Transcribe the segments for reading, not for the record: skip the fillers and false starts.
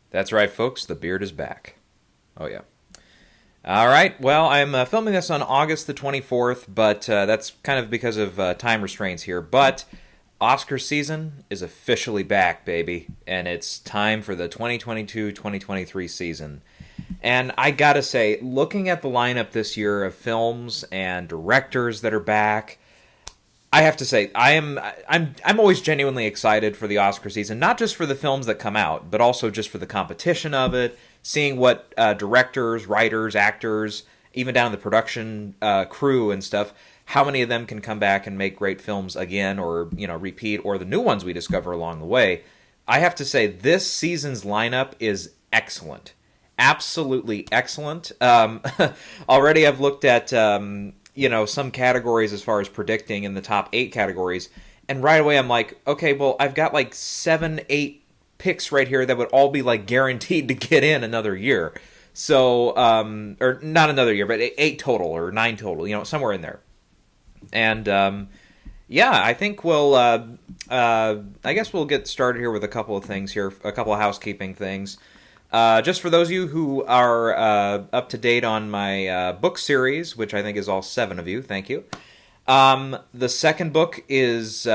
That's right, folks. The beard is back. Oh, yeah. All right. Well, I'm filming this on August the 24th, but that's kind of because of time restraints here. But Oscar season is officially back, baby. And it's time for the 2022-2023 season. And I gotta say, looking at the lineup this year of films and directors that are back, I have to say I'm always genuinely excited for the Oscar season, not just for the films that come out, but also just for the competition of it, seeing what directors, writers, actors, even down to the production crew and stuff, how many of them can come back and make great films again, or repeat, or the new ones we discover along the way. I have to say this season's lineup is excellent, absolutely excellent. Already, I've looked at some categories as far as predicting in the top 8 categories. And right away I'm like, okay, well, I've got like 7, 8 picks right here that would all be like guaranteed to get in another year. So, or not another year, but 8 total or 9 total, somewhere in there. And, yeah, I think I guess we'll get started here with a couple of things here, a couple of housekeeping things. Just for those of you who are up to date on my book series, which I think is all 7 of you, thank you. The second book is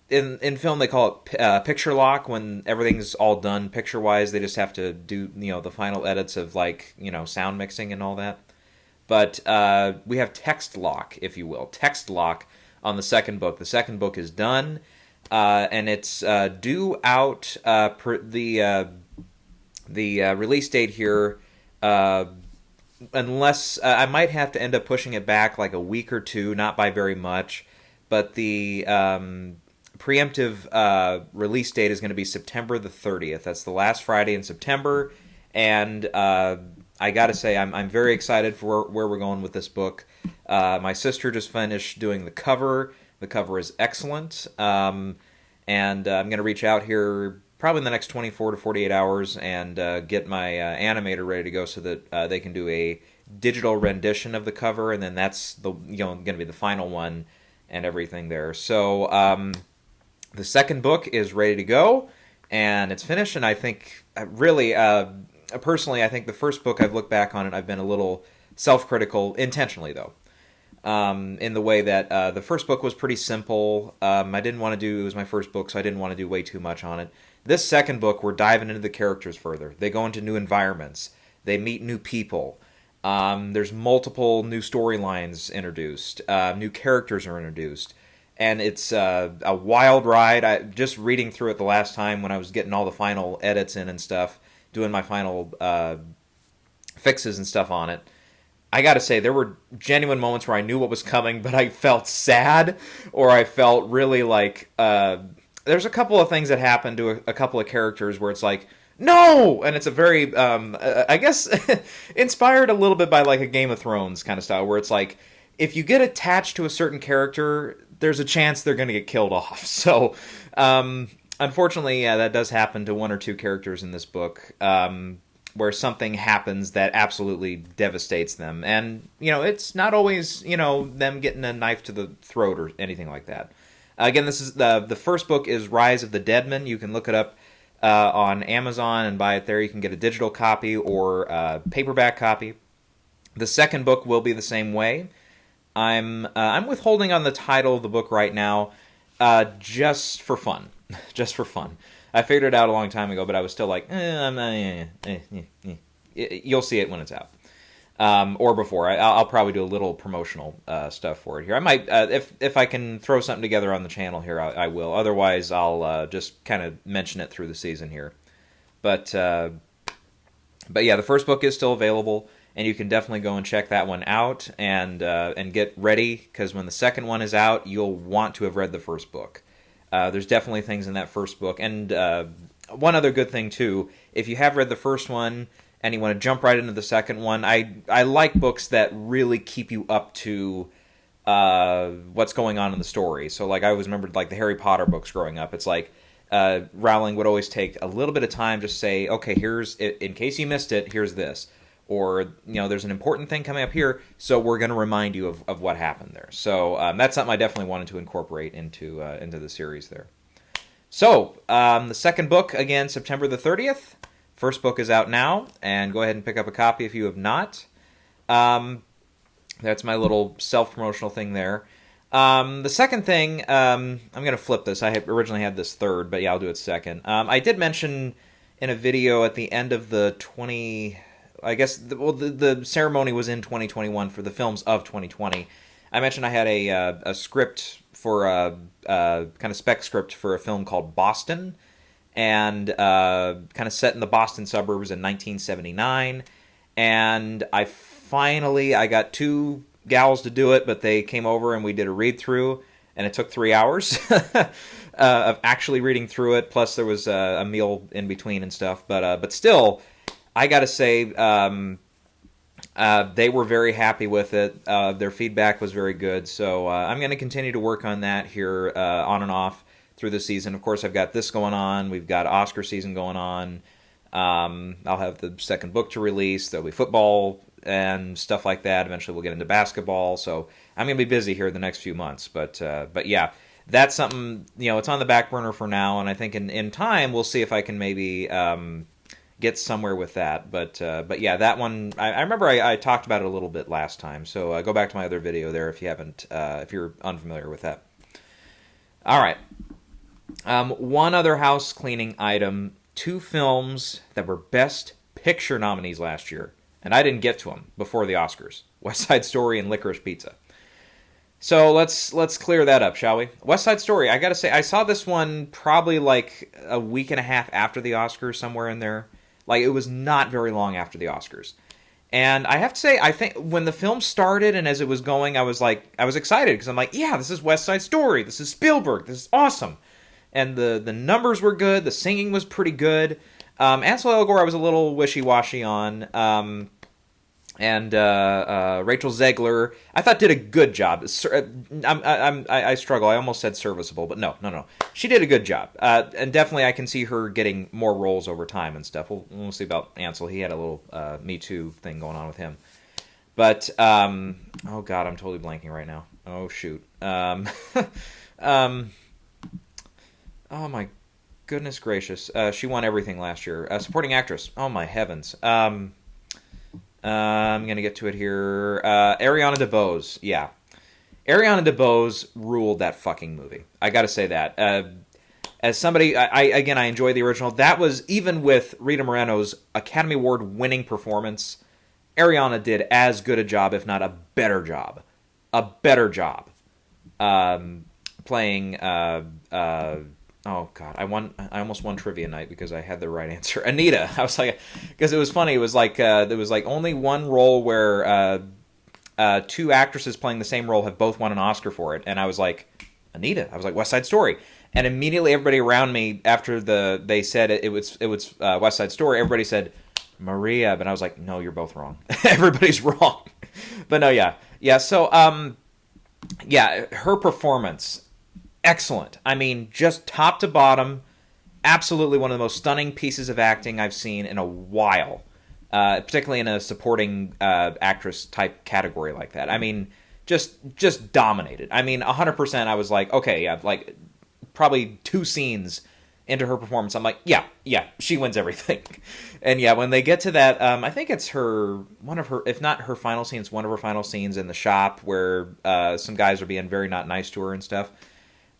in film they call it picture lock. When everything's all done picture wise, they just have to do the final edits of sound mixing and all that. But we have text lock, if you will, text lock on the second book. The second book is done. And it's due out the release date here, unless I might have to end up pushing it back like a week or two, not by very much. But the preemptive release date is going to be September the 30th. That's the last Friday in September, and I got to say I'm very excited for where we're going with this book. My sister just finished doing the cover. The cover is excellent, and I'm going to reach out here probably in the next 24 to 48 hours and get my animator ready to go so that they can do a digital rendition of the cover, and then that's going to be the final one and everything there. So the second book is ready to go, and it's finished, and I think really, personally, I think the first book I've looked back on it, I've been a little self-critical, intentionally though. In the way that the first book was pretty simple. I didn't want to do, it was my first book, so I didn't want to do way too much on it. This second book, we're diving into the characters further. They go into new environments. They meet new people. There's multiple new storylines introduced. New characters are introduced. And it's a wild ride. Just reading through it the last time when I was getting all the final edits in and stuff, doing my final fixes and stuff on it, I gotta say, there were genuine moments where I knew what was coming, but I felt sad, or I felt really like, there's a couple of things that happen to a couple of characters where it's like, no! And it's a very, I guess, inspired a little bit by like a Game of Thrones kind of style, where it's like, if you get attached to a certain character, there's a chance they're gonna get killed off. So, unfortunately, yeah, that does happen to 1 or 2 characters in this book. Where something happens that absolutely devastates them. And, it's not always, them getting a knife to the throat or anything like that. Again, this is the first book is Rise of the Deadman. You can look it up on Amazon and buy it there. You can get a digital copy or a paperback copy. The second book will be the same way. I'm withholding on the title of the book right now, just for fun. Just for fun. I figured it out a long time ago, but I was still like, you'll see it when it's out. Or before. I'll probably do a little promotional stuff for it here. I might, if I can throw something together on the channel here, I will. Otherwise, I'll just kind of mention it through the season here. But yeah, the first book is still available, and you can definitely go and check that one out and get ready, because when the second one is out, you'll want to have read the first book. There's definitely things in that first book. And one other good thing, too, if you have read the first one and you want to jump right into the second one, I like books that really keep you up to what's going on in the story. So, like, I always remembered, like, the Harry Potter books growing up. It's like Rowling would always take a little bit of time to say, okay, here's, in case you missed it, here's this. Or, there's an important thing coming up here, so we're going to remind you of what happened there. So that's something I definitely wanted to incorporate into the series there. So, the second book, again, September the 30th. First book is out now, and go ahead and pick up a copy if you have not. That's my little self-promotional thing there. The second thing, I'm going to flip this. I originally had this third, but yeah, I'll do it second. I did mention in a video at the end of the the ceremony was in 2021 for the films of 2020. I mentioned I had a script for a kind of spec script for a film called Boston, and kind of set in the Boston suburbs in 1979. And I got two gals to do it, but they came over and we did a read through, and it took 3 hours of actually reading through it. Plus there was a meal in between and stuff. But still, I got to say, they were very happy with it. Their feedback was very good. So I'm going to continue to work on that here on and off through the season. Of course, I've got this going on. We've got Oscar season going on. I'll have the second book to release. There'll be football and stuff like that. Eventually we'll get into basketball. So I'm going to be busy here the next few months. But yeah, that's something, it's on the back burner for now. And I think in time we'll see if I can maybe get somewhere with that. But yeah, that one, I remember I talked about it a little bit last time. So go back to my other video there if you haven't, if you're unfamiliar with that. All right. One other house cleaning item, 2 films that were Best Picture nominees last year, and I didn't get to them before the Oscars. West Side Story and Licorice Pizza. So let's clear that up, shall we? West Side Story, I gotta say, I saw this one probably like a week and a half after the Oscars, somewhere in there. Like, it was not very long after the Oscars. And I have to say, I think when the film started and as it was going, I was excited, because I'm like, yeah, this is West Side Story, this is Spielberg, this is awesome. And the numbers were good, the singing was pretty good. Ansel Elgort I was a little wishy-washy on. And Rachel Zegler, I thought did a good job. I struggle. I almost said serviceable, but no. She did a good job. And definitely I can see her getting more roles over time and stuff. We'll see about Ansel. He had a little Me Too thing going on with him. But, oh God, I'm totally blanking right now. Oh, shoot. Oh my goodness gracious. She won everything last year. Supporting actress. Oh my heavens. I'm going to get to it here. Ariana DeBose. Yeah. Ariana DeBose ruled that fucking movie. I got to say that. As somebody, I enjoy the original. That was, even with Rita Moreno's Academy Award winning performance, Ariana did as good a job, if not a better job. Playing, oh God, I almost won trivia night because I had the right answer. Anita. I was like, because it was funny. It was like there was like only one role where 2 actresses playing the same role have both won an Oscar for it, and I was like, Anita. I was like, West Side Story. And immediately everybody around me, after they said it was West Side Story, everybody said Maria, but I was like, no, you're both wrong. Everybody's wrong. But no, yeah. So yeah, her performance. Excellent. I mean, just top to bottom, absolutely one of the most stunning pieces of acting I've seen in a while, particularly in a supporting actress type category like that. I mean, just dominated. I mean, 100%. I was like, okay, yeah, like probably 2 scenes into her performance, I'm like, yeah, she wins everything. And yeah, when they get to that, I think it's one of her, if not her final scene, it's one of her final scenes in the shop where some guys are being very not nice to her and stuff.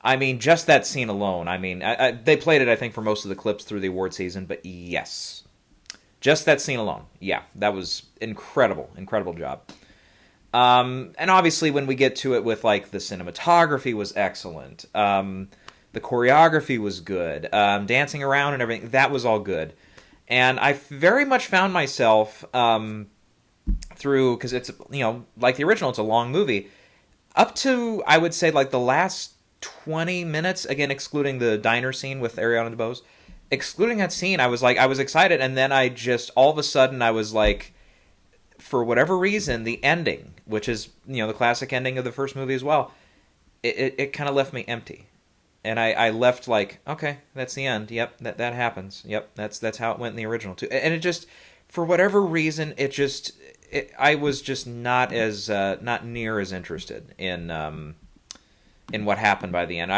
I mean, just that scene alone. I mean, they played it, I think, for most of the clips through the award season, but yes. Just that scene alone. Yeah, that was incredible job. And obviously, when we get to it with, like, the cinematography was excellent. The choreography was good. Dancing around and everything, that was all good. And I very much found myself through, because it's, like the original, it's a long movie, up to, I would say, like, the last 20 minutes, again, excluding the diner scene with Ariana DeBose, excluding that scene, I was excited, and then I just, all of a sudden, I was like, for whatever reason, the ending, which is, the classic ending of the first movie as well, it kind of left me empty. And I left like, okay, that's the end. Yep, that happens. Yep, that's how it went in the original too. And it just, for whatever reason, I was just not near as interested in in what happened by the end.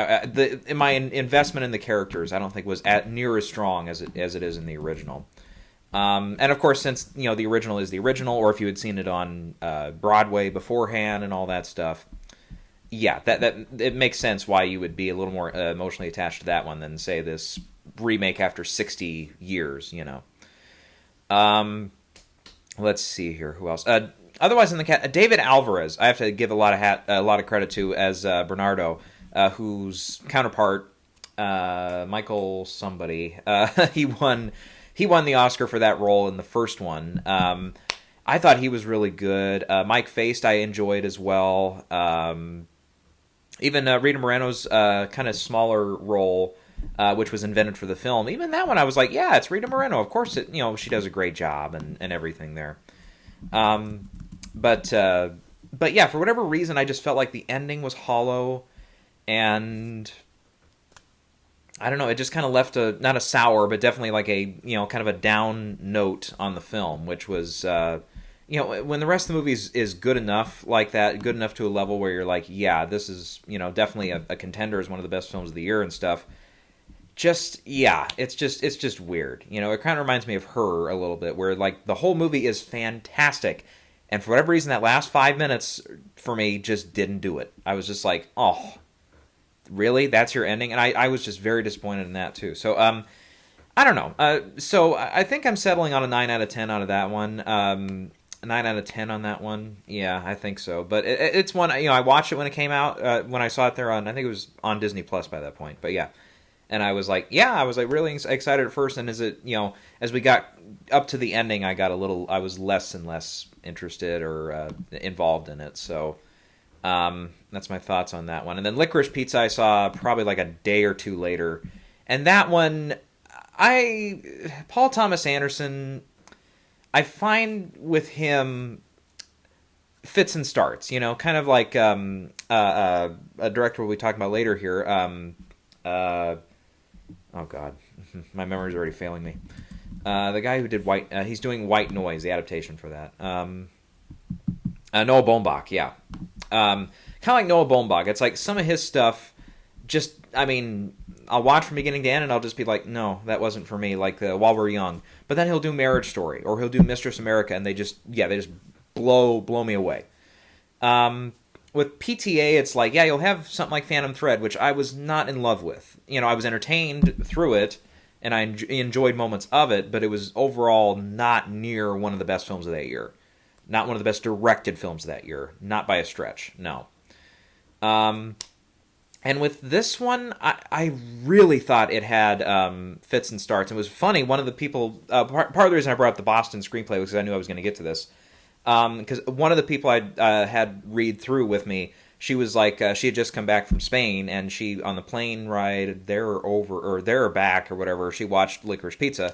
My investment in the characters, I don't think was near as strong as it is in the original. And of course, since the original is the original, or if you had seen it on Broadway beforehand and all that stuff, yeah, that it makes sense why you would be a little more emotionally attached to that one than say this remake after 60 years. Let's see here, who else? Otherwise in the cast, David Alvarez, I have to give a lot of credit to as Bernardo, whose counterpart Michael somebody he won the Oscar for that role in the first one. I thought he was really good. Mike Faist I enjoyed as well. Even Rita Moreno's kind of smaller role, which was invented for the film. Even that one I was like, yeah, it's Rita Moreno. Of course, she does a great job and everything there. But yeah, for whatever reason, I just felt like the ending was hollow, and I don't know, it just kind of left not a sour, but definitely like a kind of a down note on the film, which was when the rest of the movie is good enough like that, good enough to a level where you're like, yeah, this is definitely a contender as one of the best films of the year and stuff. It's just weird. It kind of reminds me of Her a little bit, where like the whole movie is fantastic, and for whatever reason, that last 5 minutes for me just didn't do it. I was just like, oh, really? That's your ending? And I was just very disappointed in that too. So I don't know. So I think I'm settling on a 9 out of 10 out of that one. 9 out of 10 on that one. Yeah, I think so. But it's one, I watched it when it came out, when I saw it there on, I think it was on Disney Plus by that point. But yeah. And I was like, really excited at first. And as as we got up to the ending, I was less and less interested or involved in it. So that's my thoughts on that one. And then Licorice Pizza I saw probably like a day or two later. And that one, Paul Thomas Anderson, I find with him fits and starts, kind of like a director we'll be talking about later here. Oh God, my memory's already failing me. The guy who did he's doing White Noise, the adaptation for that. Noah Baumbach, yeah. Kind of like Noah Baumbach. It's like some of his stuff, I'll watch from beginning to end and I'll just be like, no, that wasn't for me, like While We're Young. But then he'll do Marriage Story, or he'll do Mistress America, and they just blow me away. With PTA, it's like, yeah, you'll have something like Phantom Thread, which I was not in love with. I was entertained through it, and I enjoyed moments of it, but it was overall not near one of the best films of that year. Not one of the best directed films of that year. Not by a stretch, no. And with this one, I really thought it had fits and starts. It was funny, one of the people, part of the reason I brought up the Boston screenplay was because I knew I was going to get to this. Because one of the people I had read through with me, she was like, she had just come back from Spain, and she, on the plane ride there or back or whatever, she watched Licorice Pizza.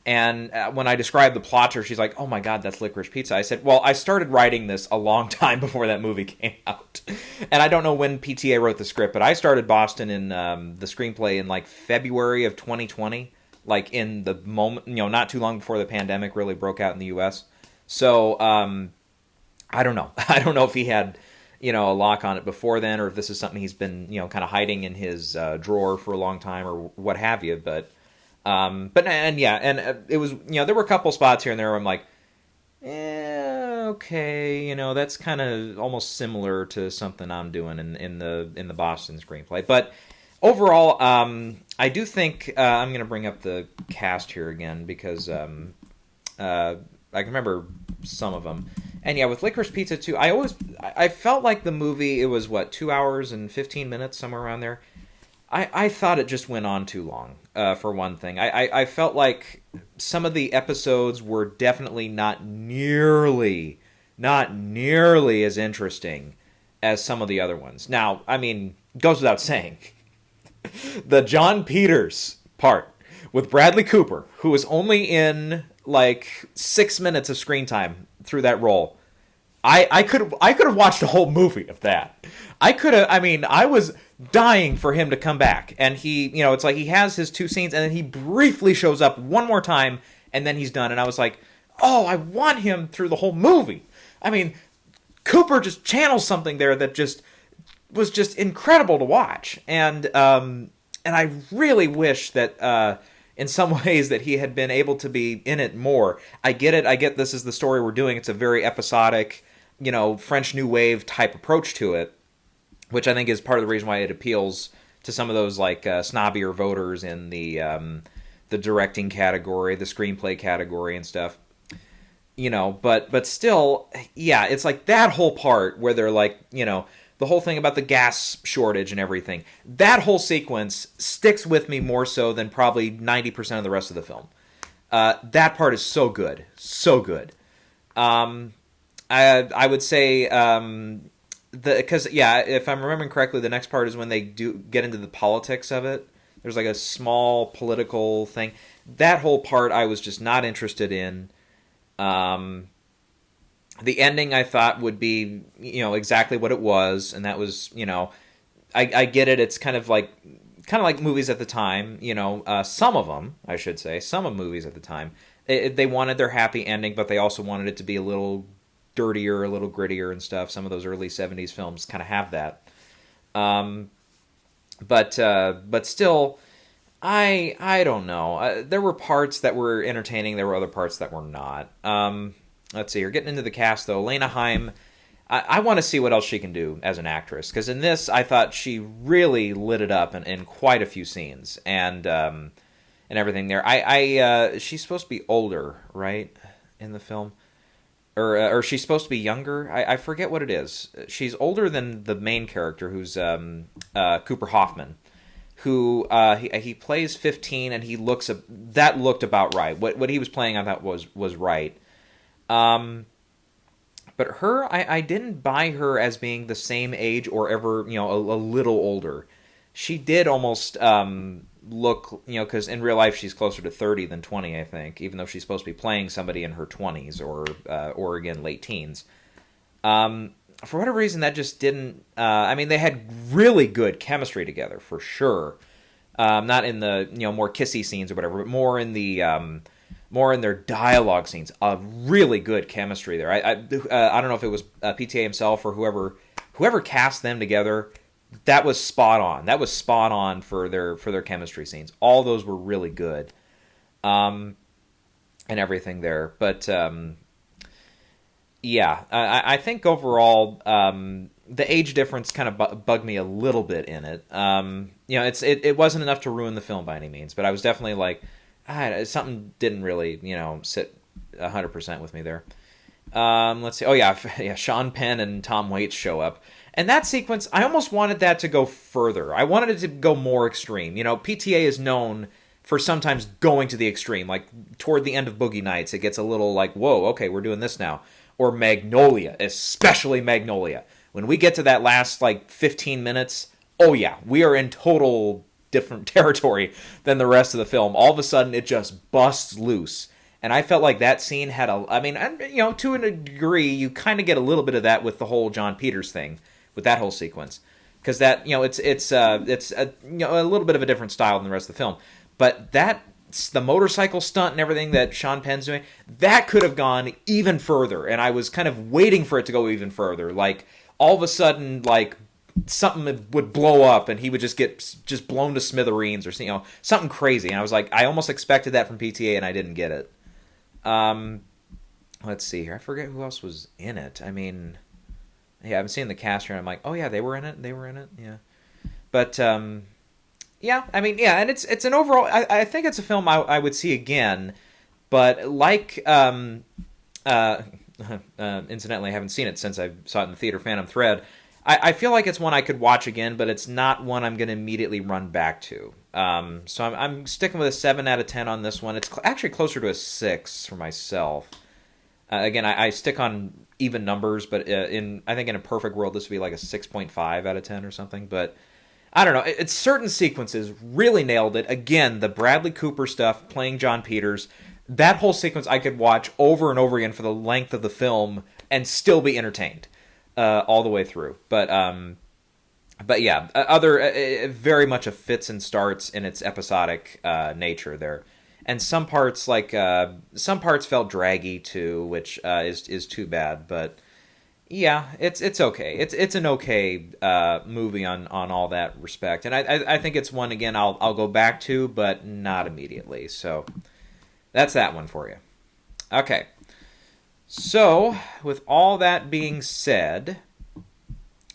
And when I described the plot to her, she's like, oh my God, that's Licorice Pizza. I said, well, I started writing this a long time before that movie came out. And I don't know when PTA wrote the script, but I started Boston in the screenplay in like February of 2020, like in the moment, not too long before the pandemic really broke out in the U.S. So, I don't know. I don't know if he had, a lock on it before then, or if this is something he's been, kind of hiding in his drawer for a long time, or what have you. But it was, there were a couple spots here and there where I'm like, okay, that's kind of almost similar to something I'm doing in the Boston screenplay. But overall, I do think I'm going to bring up the cast here again because I can remember some of them. And yeah, with Licorice Pizza too, I felt like the movie, it was 2 hours and 15 minutes, somewhere around there. I thought it just went on too long, for one thing. I felt like some of the episodes were definitely not nearly as interesting as some of the other ones. Now, goes without saying, the John Peters part with Bradley Cooper, who was only in like 6 minutes of screen time through that role. I could have watched a whole movie of that. I was dying for him to come back. And he, it's like he has his two scenes and then he briefly shows up one more time and then he's done. And I was like, oh, I want him through the whole movie. Cooper just channels something there that just was just incredible to watch. And I really wish that in some ways that he had been able to be in it more. I get it. I get this is the story we're doing. It's a very episodic, French New Wave type approach to it, which I think is part of the reason why it appeals to some of those like snobbier voters in the directing category, the screenplay category, and stuff. But still, yeah, it's like that whole part where they're like, the whole thing about the gas shortage and everything. That whole sequence sticks with me more so than probably 90% of the rest of the film. That part is so good. So good. I would say, because, if I'm remembering correctly, the next part is when they do get into the politics of it. There's like a small political thing. That whole part I was just not interested in. The ending I thought would be, exactly what it was, and that was, I get it. It's kind of like movies at the time, some of them, I should say, some of movies at the time, they wanted their happy ending, but they also wanted it to be a little dirtier, a little grittier and stuff. Some of those early 70s films kind of have that. But still, I don't know. There were parts that were entertaining. There were other parts that were not. Let's see. You're getting into the cast, though. Lena Heim, I want to see what else she can do as an actress. Because in this, I thought she really lit it up in quite a few scenes. And everything there. She's supposed to be older, right, in the film? Or she's supposed to be younger? I forget what it is. She's older than the main character, who's Cooper Hoffman. Who he plays 15, and that looked about right. What he was playing, I thought was right. But her, I didn't buy her as being the same age or ever, a little older. She did almost look, because in real life she's closer to 30 than 20, I think, even though she's supposed to be playing somebody in her 20s or again, late teens. For whatever reason, that just didn't... they had really good chemistry together, for sure. Not in the, more kissy scenes or whatever, but more in their dialogue scenes. Really good chemistry there. I don't know if it was PTA himself or whoever cast them together. That was spot on. That was spot on for their chemistry scenes. All those were really good. And everything there. But... I think overall, the age difference kind of bugged me a little bit in it. It wasn't enough to ruin the film by any means, but I was definitely like, something didn't really, sit 100% with me there. Let's see. Oh yeah, Sean Penn and Tom Waits show up, and that sequence, I almost wanted that to go further. I wanted it to go more extreme. PTA is known for sometimes going to the extreme, like toward the end of Boogie Nights, it gets a little like, whoa, okay, we're doing this now. Or Magnolia, especially Magnolia. When we get to that last, 15 minutes, oh yeah, we are in total different territory than the rest of the film. All of a sudden, it just busts loose. And I felt like that scene had to a degree, you kind of get a little bit of that with the whole John Peters thing, with that whole sequence. Because that, it's a little bit of a different style than the rest of the film. But the motorcycle stunt and everything that Sean Penn's doing, that could have gone even further, and I was kind of waiting for it to go even further. Like, all of a sudden, something would blow up, and he would just get blown to smithereens, or something crazy. And I was like, I almost expected that from PTA, and I didn't get it. Let's see here. I forget who else was in it. I'm seeing the cast here, and I'm like, oh yeah, they were in it. Yeah, but and it's an overall... I think it's a film I would see again, but incidentally, I haven't seen it since I saw it in the theater, Phantom Thread. I feel like it's one I could watch again, but it's not one I'm going to immediately run back to. So I'm sticking with a 7 out of 10 on this one. It's actually closer to a 6 for myself. Again, I stick on even numbers, but I think in a perfect world, this would be like a 6.5 out of 10 or something, but... I don't know. It's certain sequences really nailed it. Again, the Bradley Cooper stuff, playing John Peters, that whole sequence I could watch over and over again for the length of the film and still be entertained all the way through. But yeah, very much a fits and starts in its episodic nature there. And some parts felt draggy too, which is too bad. But Yeah, it's okay. It's an okay movie on all that respect, and I think it's one again I'll go back to, but not immediately. So that's that one for you. Okay, so with all that being said,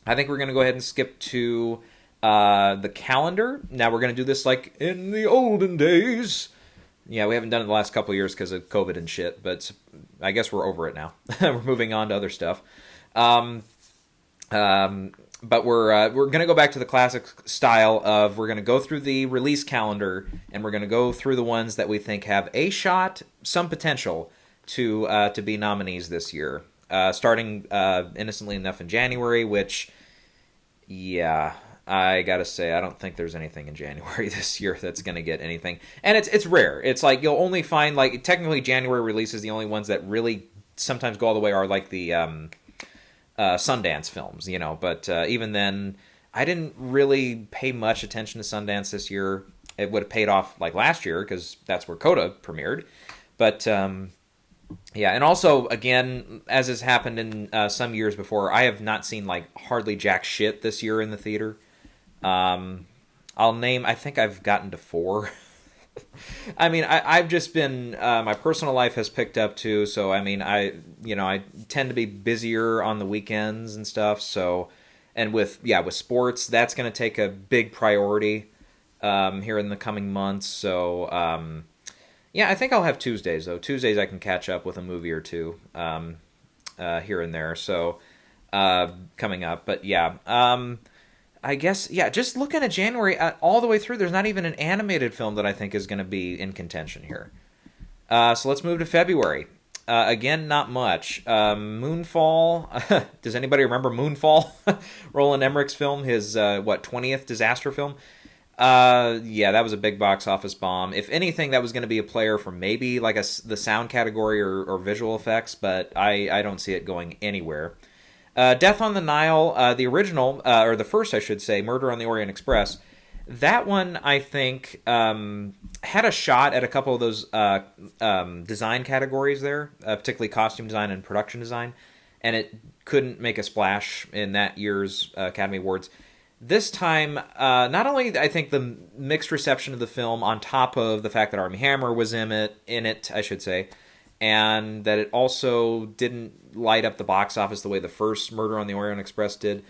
I think we're gonna go ahead and skip to the calendar. Now we're gonna do this like in the olden days. Yeah, we haven't done it the last couple of years because of COVID and shit, but I guess we're over it now. We're moving on to other stuff. Um, but we're going to go back to the classic style of we're going to go through the release calendar and we're going to go through the ones that we think have a shot, some potential to be nominees this year. Starting innocently enough in January, which, yeah, I gotta say, I don't think there's anything in January this year that's gonna get anything, and it's rare. It's like you'll only find like technically January releases the only ones that really sometimes go all the way are like the Sundance films, you know. But even then, I didn't really pay much attention to Sundance this year. It would have paid off like last year because that's where Coda premiered. But yeah, and also again, as has happened in some years before, I have not seen like hardly jack shit this year in the theater. I'll name. I think I've gotten to 4. I mean, I've just been my personal life has picked up too. So I mean, I tend to be busier on the weekends and stuff. So, and with sports, that's going to take a big priority here in the coming months. So yeah, I think I'll have Tuesdays though. Tuesdays I can catch up with a movie or two here and there. So coming up, but yeah. I guess, yeah, just looking at January all the way through, there's not even an animated film that I think is going to be in contention here. So let's move to February. Again, not much. Moonfall. Does anybody remember Moonfall? Roland Emmerich's film, his, 20th disaster film? Yeah, that was a big box office bomb. If anything, that was going to be a player for maybe like the sound category or visual effects, but I don't see it going anywhere. Death on the Nile, the original, or the first, I should say, Murder on the Orient Express, that one, I think, had a shot at a couple of those design categories there, particularly costume design and production design, and it couldn't make a splash in that year's Academy Awards. This time, not only, I think, the mixed reception of the film, on top of the fact that Armie Hammer was in it, I should say, and that it also didn't light up the box office the way the first Murder on the Orient Express did,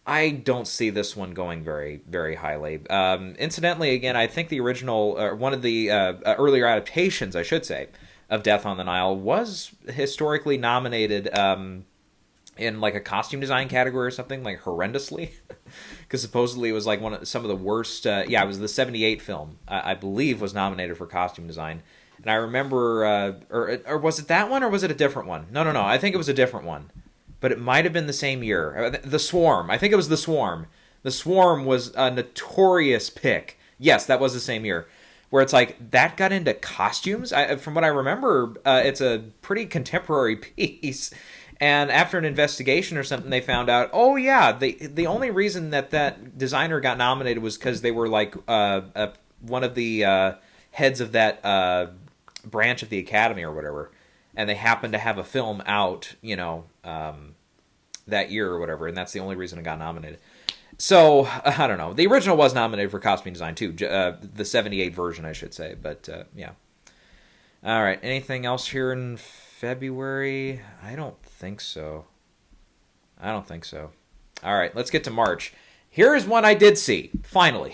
I don't see this one going very, very highly. Incidentally, again, I think the original, one of the earlier adaptations, I should say, of Death on the Nile was historically nominated in like a costume design category or something, like horrendously, because supposedly it was like some of the worst. It was the '78 film, I believe, was nominated for costume design. And I remember, or was it that one, or was it a different one? No. I think it was a different one, but it might have been the same year. The Swarm. I think it was The Swarm. The Swarm was a notorious pick. Yes, that was the same year, where it's like that got into costumes. From what I remember, it's a pretty contemporary piece. And after an investigation or something, they found out, oh yeah, the only reason that designer got nominated was because they were like one of the heads of that branch of the Academy or whatever, and they happened to have a film out, that year or whatever, and that's the only reason it got nominated. So, I don't know. The original was nominated for costume design too, the '78 version, I should say, but yeah. All right, anything else here in February? I don't think so. All right, let's get to March. Here is one I did see, finally.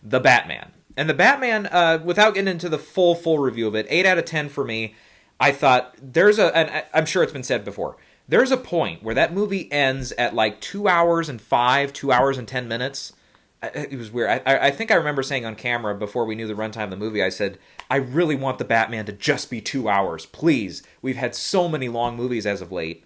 The Batman. And the Batman, without getting into the full review of it, 8 out of 10 for me. I thought and I'm sure it's been said before, there's a point where that movie ends at like 2 hours and 2 hours and 10 minutes. It was weird. I think I remember saying on camera before we knew the runtime of the movie, I said, I really want the Batman to just be 2 hours. Please. We've had so many long movies as of late.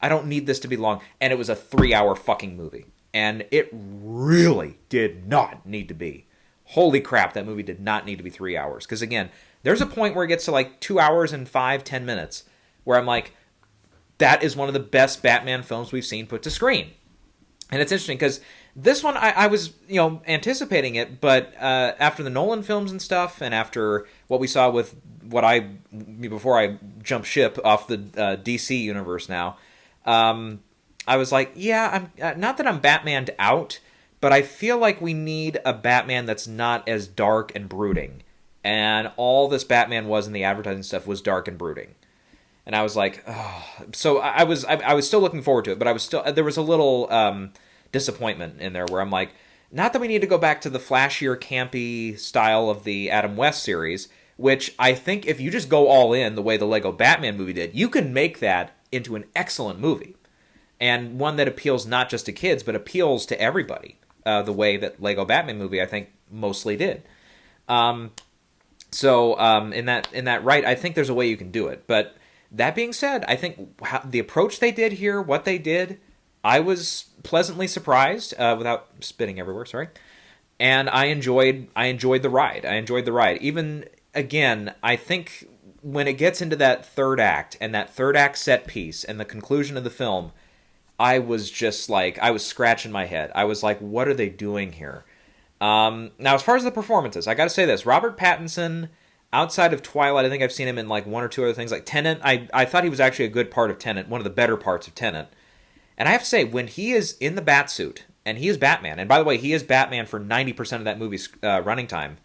I don't need this to be long. And it was a 3-hour fucking movie. And it really did not need to be. Holy crap, that movie did not need to be 3 hours. Because again, there's a point where it gets to like 2 hours and 10 minutes where I'm like, that is one of the best Batman films we've seen put to screen. And it's interesting because this one, I was anticipating it, but after the Nolan films and stuff, and after what we saw with before I jump ship off the DC universe now, I was like, yeah, I'm not that I'm Batmaned out, but I feel like we need a Batman that's not as dark and brooding. And all this Batman was in the advertising stuff was dark and brooding. And I was like, oh. So I was still looking forward to it, but there was a little disappointment in there where I'm like, not that we need to go back to the flashier, campy style of the Adam West series, which I think if you just go all in the way the Lego Batman movie did, you can make that into an excellent movie. And one that appeals not just to kids, but appeals to everybody, the way that Lego Batman movie, I think, mostly did. So in that right, I think there's a way you can do it. But that being said, I think the approach they did here, what they did, I was pleasantly surprised, without spitting everywhere, sorry. And I enjoyed the ride. I enjoyed the ride. Even, again, I think when it gets into that third act, and that third act set piece, and the conclusion of the film, I was just like, I was scratching my head. I was like, what are they doing here? Now, as far as the performances, I gotta say this. Robert Pattinson, outside of Twilight, I think I've seen him in like one or two other things. Like Tenet, I thought he was actually a good part of Tenet, one of the better parts of Tenet. And I have to say, when he is in the Batsuit, and he is Batman, and by the way, he is Batman for 90% of that movie's running time,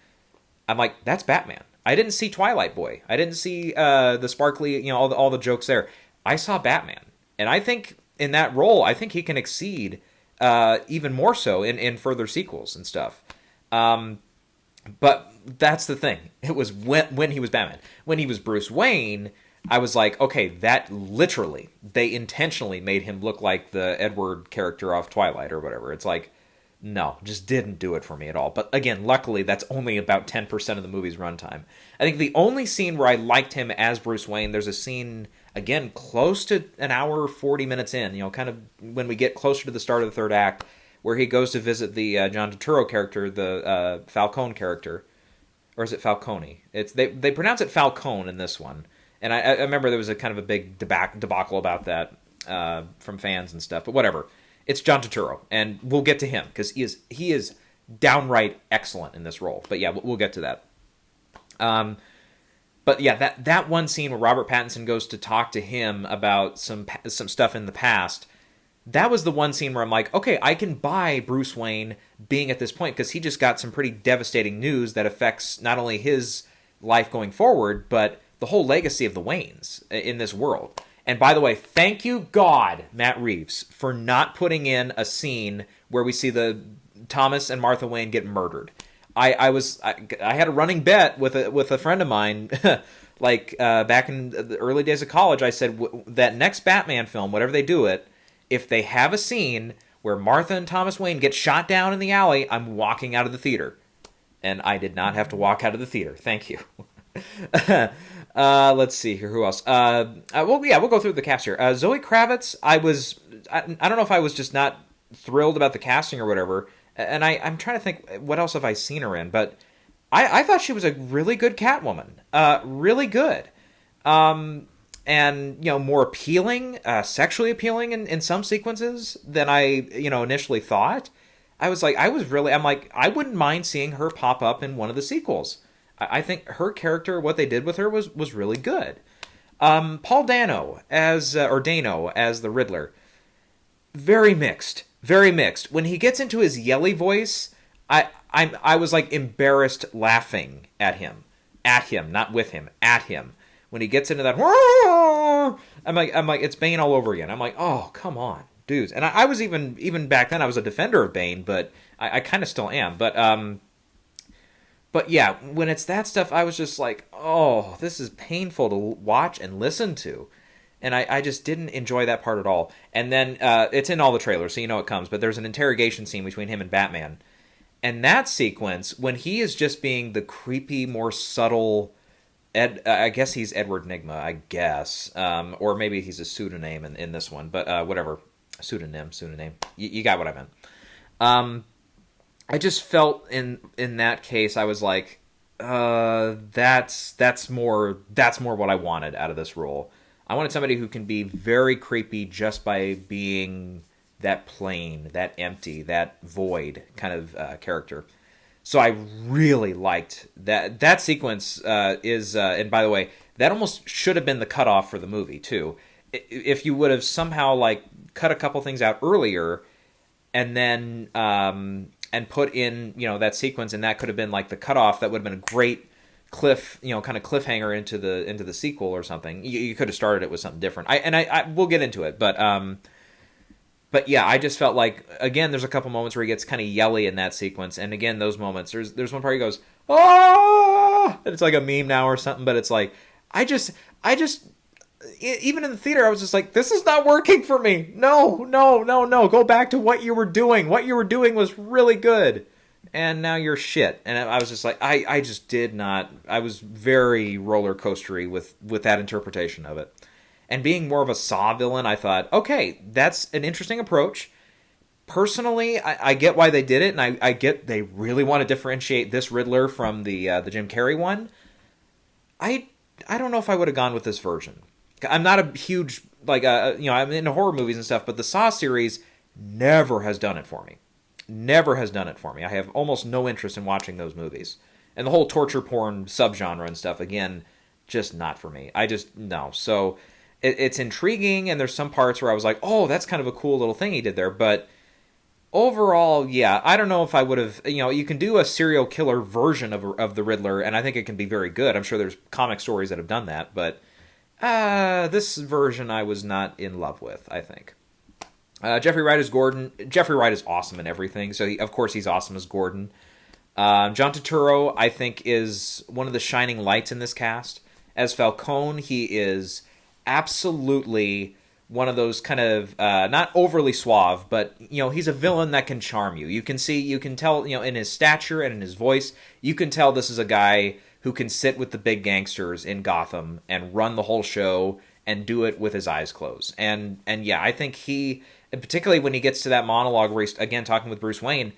I'm like, that's Batman. I didn't see Twilight Boy. I didn't see the sparkly, all the jokes there. I saw Batman. And I think in that role, I think he can exceed even more so in further sequels and stuff. But that's the thing. It was when he was Batman. When he was Bruce Wayne, I was like, okay, that literally, they intentionally made him look like the Edward character off Twilight or whatever. It's like, no, just didn't do it for me at all. But again, luckily, that's only about 10% of the movie's runtime. I think the only scene where I liked him as Bruce Wayne, there's a scene, again, close to an hour, 40 minutes in, kind of when we get closer to the start of the third act, where he goes to visit the John Turturro character, the Falcone character. Or is it Falcone? They pronounce it Falcone in this one. And I remember there was a kind of a big debacle about that from fans and stuff. But whatever. It's John Turturro. And we'll get to him, because he is downright excellent in this role. But yeah, we'll get to that. But yeah, that one scene where Robert Pattinson goes to talk to him about some stuff in the past, that was the one scene where I'm like, okay, I can buy Bruce Wayne being at this point, because he just got some pretty devastating news that affects not only his life going forward, but the whole legacy of the Waynes in this world. And by the way, thank you, God, Matt Reeves, for not putting in a scene where we see the Thomas and Martha Wayne get murdered. I had a running bet with a friend of mine, like back in the early days of college. I said that next Batman film, whatever they do it, if they have a scene where Martha and Thomas Wayne get shot down in the alley, I'm walking out of the theater. And I did not have to walk out of the theater. Thank you. Let's see here. Who else? We'll go through the cast here. Zoe Kravitz, I don't know if I was just not thrilled about the casting or whatever. And I'm trying to think, what else have I seen her in? But I thought she was a really good Catwoman. Really good. And, more appealing, sexually appealing in some sequences than I, initially thought. I'm like, I wouldn't mind seeing her pop up in one of the sequels. I think her character, what they did with her was really good. Paul Dano as the Riddler. Very mixed. Very mixed. When he gets into his yelly voice, I was like embarrassed laughing at him. At him, not with him. At him. When he gets into that, I'm like, it's Bane all over again. I'm like, oh, come on, dudes. And I was even back then, I was a defender of Bane, but I kind of still am. But yeah, when it's that stuff, I was just like, oh, this is painful to watch and listen to. And I just didn't enjoy that part at all. And then it's in all the trailers, so you know it comes. But there's an interrogation scene between him and Batman. And that sequence, when he is just being the creepy, more subtle... I guess he's Edward Nygma, I guess. Or maybe he's a pseudonym in this one. But whatever. Pseudonym. You got what I meant. I just felt in that case, I was like, that's more what I wanted out of this role. I wanted somebody who can be very creepy just by being that plain, that empty, that void kind of character. So I really liked that sequence. And by the way, that almost should have been the cutoff for the movie too. If you would have somehow like cut a couple things out earlier, and then and put in, you know, that sequence, and that could have been like the cutoff. That would have been a great cliff, you know, kind of cliffhanger into the sequel or something. You could have started it with something different. I we'll get into it, but yeah, I just felt like, again, there's a couple moments where he gets kind of yelly in that sequence, and again, those moments, there's one part he goes, "Oh!" and it's like a meme now or something, but it's like, I just even in the theater, I was just like, this is not working for me. No. Go back to what you were doing. What you were doing was really good, and now you're shit. And I was just like, I just did not. I was very roller coastery with that interpretation of it. And being more of a Saw villain, I thought, okay, that's an interesting approach. Personally, I get why they did it, and I get they really want to differentiate this Riddler from the Jim Carrey one. I don't know if I would have gone with this version. I'm not a huge, like, you know, I'm into horror movies and stuff, but the Saw series never has done it for me. Never has done it for me. I have almost no interest in watching those movies. And the whole torture porn subgenre and stuff, again, just not for me. No. So it's intriguing, and there's some parts where I was like, oh, that's kind of a cool little thing he did there, but overall, yeah, I don't know if I would have, you know, you can do a serial killer version of the Riddler, and I think it can be very good. I'm sure there's comic stories that have done that, but this version I was not in love with, I think. Jeffrey Wright as Gordon. Jeffrey Wright is awesome in everything, so of course he's awesome as Gordon. John Turturro, I think, is one of the shining lights in this cast. As Falcone, he is absolutely one of those kind of, not overly suave, but, you know, he's a villain that can charm you. You can tell, you know, in his stature and in his voice, you can tell this is a guy who can sit with the big gangsters in Gotham and run the whole show and do it with his eyes closed. And yeah, I think and particularly when he gets to that monologue where he's, again, talking with Bruce Wayne,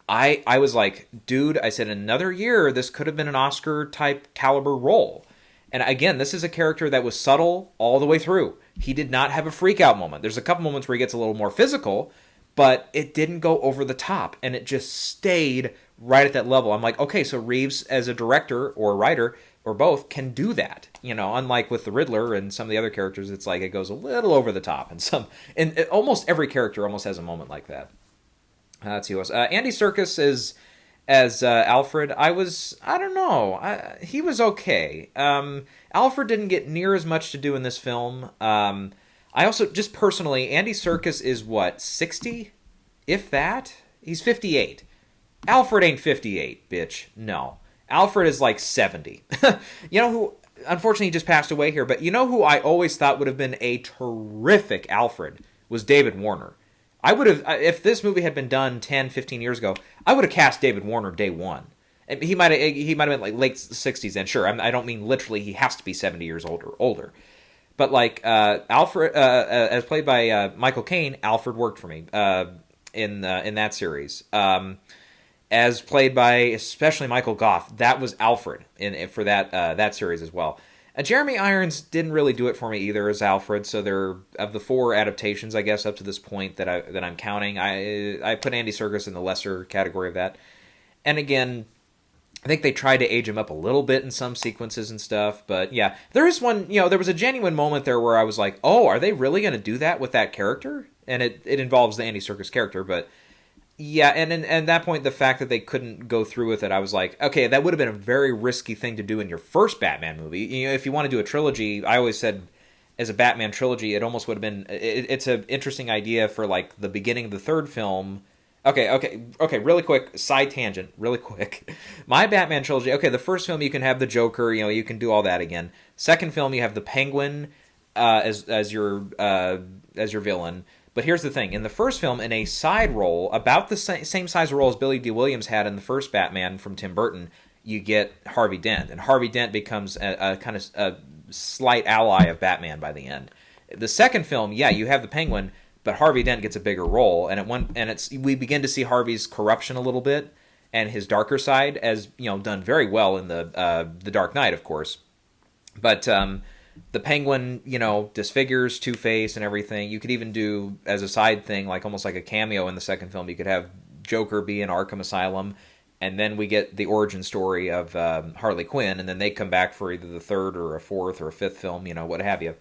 I was like, dude, I said, in another year, this could have been an Oscar-type caliber role. And again, this is a character that was subtle all the way through. He did not have a freak-out moment. There's a couple moments where he gets a little more physical, but it didn't go over the top, and it just stayed right at that level. I'm like, okay, so Reeves, as a director or a writer, or both, can do that. You know, unlike with the Riddler and some of the other characters, it's like it goes a little over the top. And almost every character almost has a moment like that. Let's see who else. Andy Serkis is as Alfred. I don't know. He was okay. Alfred didn't get near as much to do in this film. I also, just personally, Andy Serkis is what, 60? If that? He's 58. Alfred ain't 58, bitch. No. Alfred is like 70. You know who, unfortunately, he just passed away here, but you know who I always thought would have been a terrific Alfred was David Warner. I would have, if this movie had been done 10, 15 years ago, I would have cast David Warner day one. He might have been like late 60s, and sure, I don't mean literally he has to be 70 years older. But like Alfred, as played by Michael Caine, Alfred worked for me in that series. As played by especially Michael Gough, that was Alfred for that series as well. Jeremy Irons didn't really do it for me either as Alfred. So there, of the 4 adaptations, I guess up to this point that I'm counting, I put Andy Serkis in the lesser category of that. And again, I think they tried to age him up a little bit in some sequences and stuff. But yeah, there is one, you know, there was a genuine moment there where I was like, oh, are they really going to do that with that character? And it involves the Andy Serkis character, but yeah, and at that point, the fact that they couldn't go through with it, I was like, okay, that would have been a very risky thing to do in your first Batman movie. You know, if you want to do a trilogy, I always said, as a Batman trilogy, it almost would have been, it's an interesting idea for like the beginning of the third film. Okay, really quick, side tangent, really quick. My Batman trilogy, okay, the first film you can have the Joker, you know, you can do all that again. Second film, you have the Penguin as your villain. But here's the thing. In the first film, in a side role, about the same size role as Billy D. Williams had in the first Batman from Tim Burton, you get Harvey Dent. And Harvey Dent becomes a kind of a slight ally of Batman by the end. The second film, yeah, you have the Penguin, but Harvey Dent gets a bigger role. And we begin to see Harvey's corruption a little bit and his darker side, as, you know, done very well in the Dark Knight, of course. But the Penguin, you know, disfigures Two-Face and everything. You could even do, as a side thing, like almost like a cameo in the second film, you could have Joker be in Arkham Asylum, and then we get the origin story of Harley Quinn, and then they come back for either the third or a fourth or a fifth film, you know, what have you.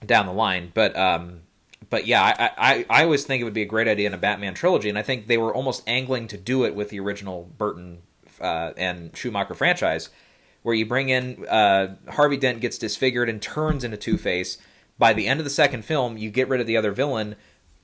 down the line. But yeah, I always think it would be a great idea in a Batman trilogy, and I think they were almost angling to do it with the original Burton and Schumacher franchise, where you bring in Harvey Dent gets disfigured and turns into Two-Face. By the end of the second film, you get rid of the other villain,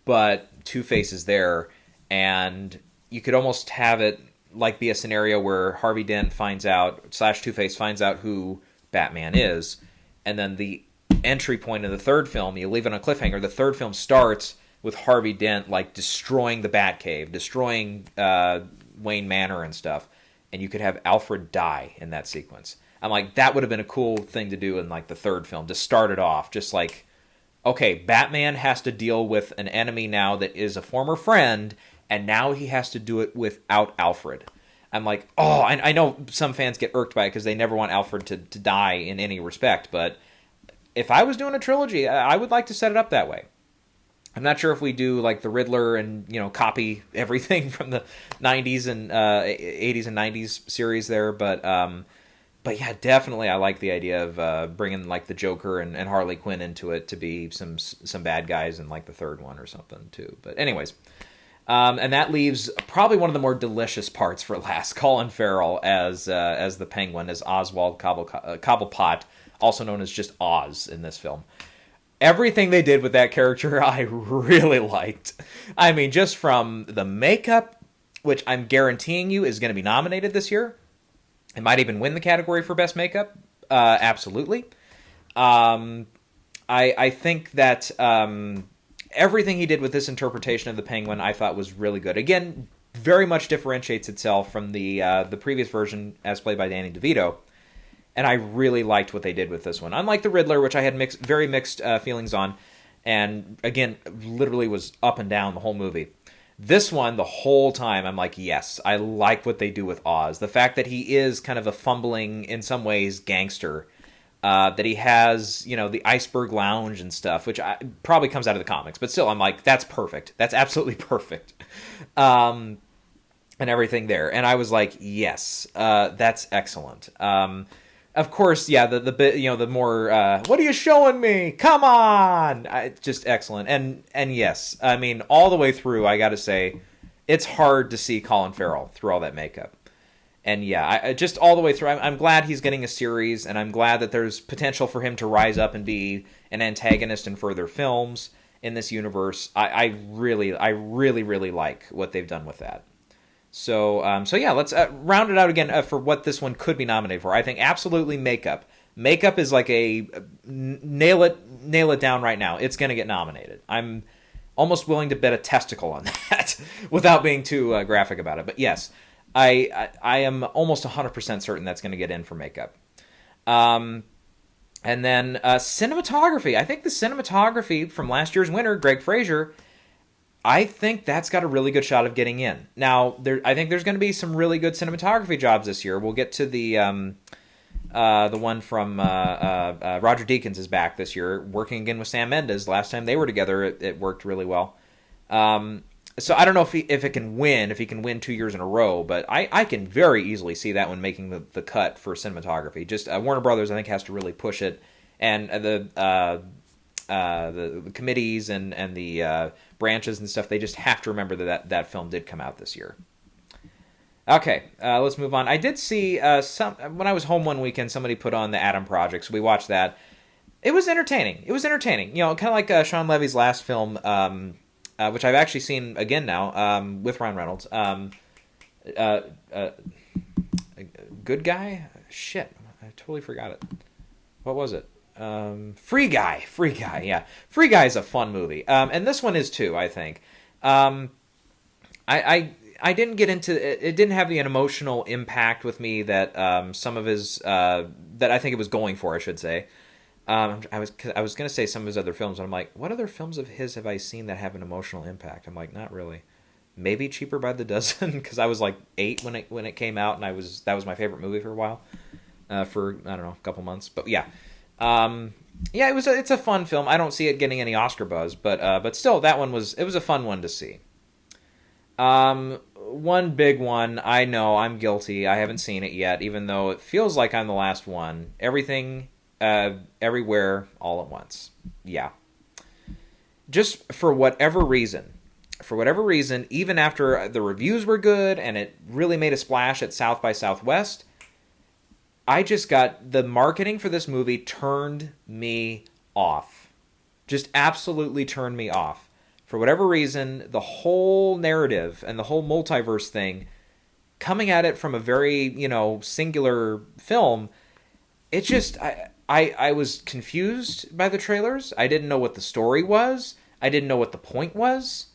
but Two-Face is there, and you could almost have it like be a scenario where Harvey Dent finds out, / Two-Face finds out who Batman is, and then the entry point of the third film, you leave it on a cliffhanger. The third film starts with Harvey Dent like destroying the Batcave, destroying Wayne Manor and stuff, and you could have Alfred die in that sequence. I'm like, that would have been a cool thing to do in like the third film, to start it off. Just like, okay, Batman has to deal with an enemy now that is a former friend, and now he has to do it without Alfred. I'm like, oh, I know some fans get irked by it because they never want Alfred to die in any respect, but if I was doing a trilogy, I would like to set it up that way. I'm not sure if we do like the Riddler and, you know, copy everything from the 90s and 80s and 90s series there, but yeah, definitely I like the idea of bringing like the Joker and Harley Quinn into it to be some bad guys in like the third one or something too. But anyways, and that leaves probably one of the more delicious parts for last: Colin Farrell as the Penguin, as Oswald Cobblepot, also known as just Oz in this film. Everything they did with that character, I really liked. I mean, just from the makeup, which I'm guaranteeing you is going to be nominated this year. It might even win the category for Best Makeup. Absolutely. I think that everything he did with this interpretation of the Penguin, I thought was really good. Again, very much differentiates itself from the previous version as played by Danny DeVito. And I really liked what they did with this one. Unlike the Riddler, which I had very mixed feelings on, and again, literally was up and down the whole movie. This one, the whole time, I'm like, yes, I like what they do with Oz. The fact that he is kind of a fumbling, in some ways, gangster. That he has, you know, the Iceberg Lounge and stuff, which probably comes out of the comics. But still, I'm like, that's perfect. That's absolutely perfect. And everything there. And I was like, yes, that's excellent. Of course, yeah, the bit, you know, the more, what are you showing me? Come on! Just excellent. And yes, I mean, all the way through, I gotta say, it's hard to see Colin Farrell through all that makeup. And yeah, I just all the way through, I'm glad he's getting a series, and I'm glad that there's potential for him to rise up and be an antagonist in further films in this universe. I really like what they've done with that. So yeah, let's round it out again for what this one could be nominated for. I think absolutely makeup. Makeup is like a nail it down right now. It's going to get nominated. I'm almost willing to bet a testicle on that without being too graphic about it. But yes, I am almost 100% certain that's going to get in for makeup. And then cinematography. I think the cinematography from last year's winner, Greg Fraser, I think that's got a really good shot of getting in. Now, I think there's going to be some really good cinematography jobs this year. We'll get to the one from Roger Deakins is back this year, working again with Sam Mendes. Last time they were together, it worked really well. So I don't know if he can win 2 years in a row, but I can very easily see that one making the cut for cinematography. Just Warner Brothers, I think, has to really push it, and the committees and the branches and stuff, they just have to remember that film did come out this year. Okay, let's move on. I did see when I was home one weekend, somebody put on the Adam Project, so we watched that. It was entertaining. You know, kind of like Sean Levy's last film, which I've actually seen again now with Ryan Reynolds. Good Guy? Shit, I totally forgot it. What was it? Free Guy, yeah. Free Guy is a fun movie, and this one is too, I think. I didn't get into it. It didn't have the emotional impact with me that some of his that I think it was going for, I should say. I was going to say some of his other films, and I'm like, what other films of his have I seen that have an emotional impact? I'm like, not really. Maybe Cheaper by the Dozen, because I was like 8 when it came out, and that was my favorite movie for a while, for I don't know, a couple months. But yeah. Yeah, it's a fun film. I don't see it getting any Oscar buzz, but still, that one was a fun one to see. One big one, I know I'm guilty. I haven't seen it yet, even though it feels like I'm the last one. Everything everywhere all at once. Yeah. Just for whatever reason, even after the reviews were good and it really made a splash at South by Southwest, I just got the marketing for this movie turned me off. Just absolutely turned me off. For whatever reason, the whole narrative and the whole multiverse thing, coming at it from a very, singular film, it just, I was confused by the trailers. I didn't know what the story was. I didn't know what the point was.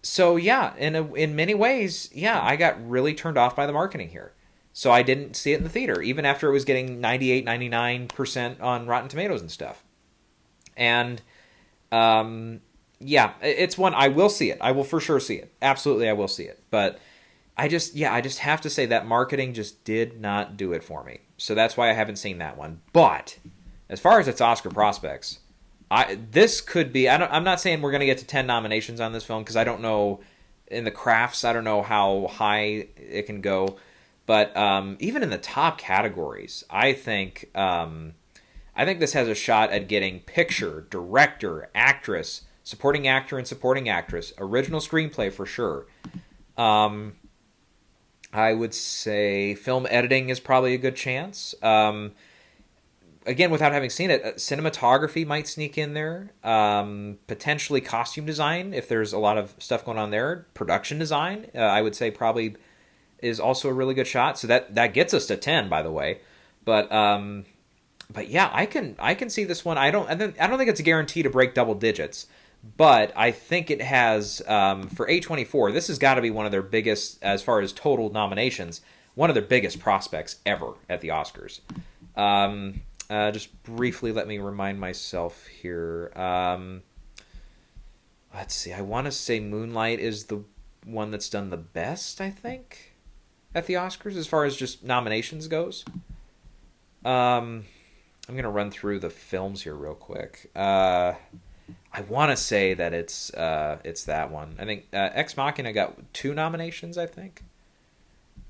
So yeah, in many ways, yeah, I got really turned off by the marketing here. So I didn't see it in the theater, even after it was getting 98, 99% on Rotten Tomatoes and stuff. And, yeah, it's one, I will see it. I will for sure see it. Absolutely, I will see it. But I just have to say that marketing just did not do it for me. So that's why I haven't seen that one. But as far as its Oscar prospects, this could be, I'm not saying we're going to get to 10 nominations on this film, because I don't know, in the crafts, I don't know how high it can go. But even in the top categories, I think this has a shot at getting picture, director, actress, supporting actor and supporting actress, original screenplay for sure. I would say film editing is probably a good chance. Again, without having seen it, cinematography might sneak in there. Potentially costume design, if there's a lot of stuff going on there. Production design, I would say probably is also a really good shot. So that gets us to 10, by the way. But yeah, I can see this one. I don't think it's a guarantee to break double digits, but I think it has for A24. This has got to be one of their biggest, as far as total nominations, one of their biggest prospects ever at the Oscars. Just briefly, let me remind myself here. Let's see. I want to say Moonlight is the one that's done the best, I think, at the Oscars as far as just nominations goes. I'm going to run through the films here real quick. I want to say that it's that one. I think Ex Machina got 2 nominations, I think.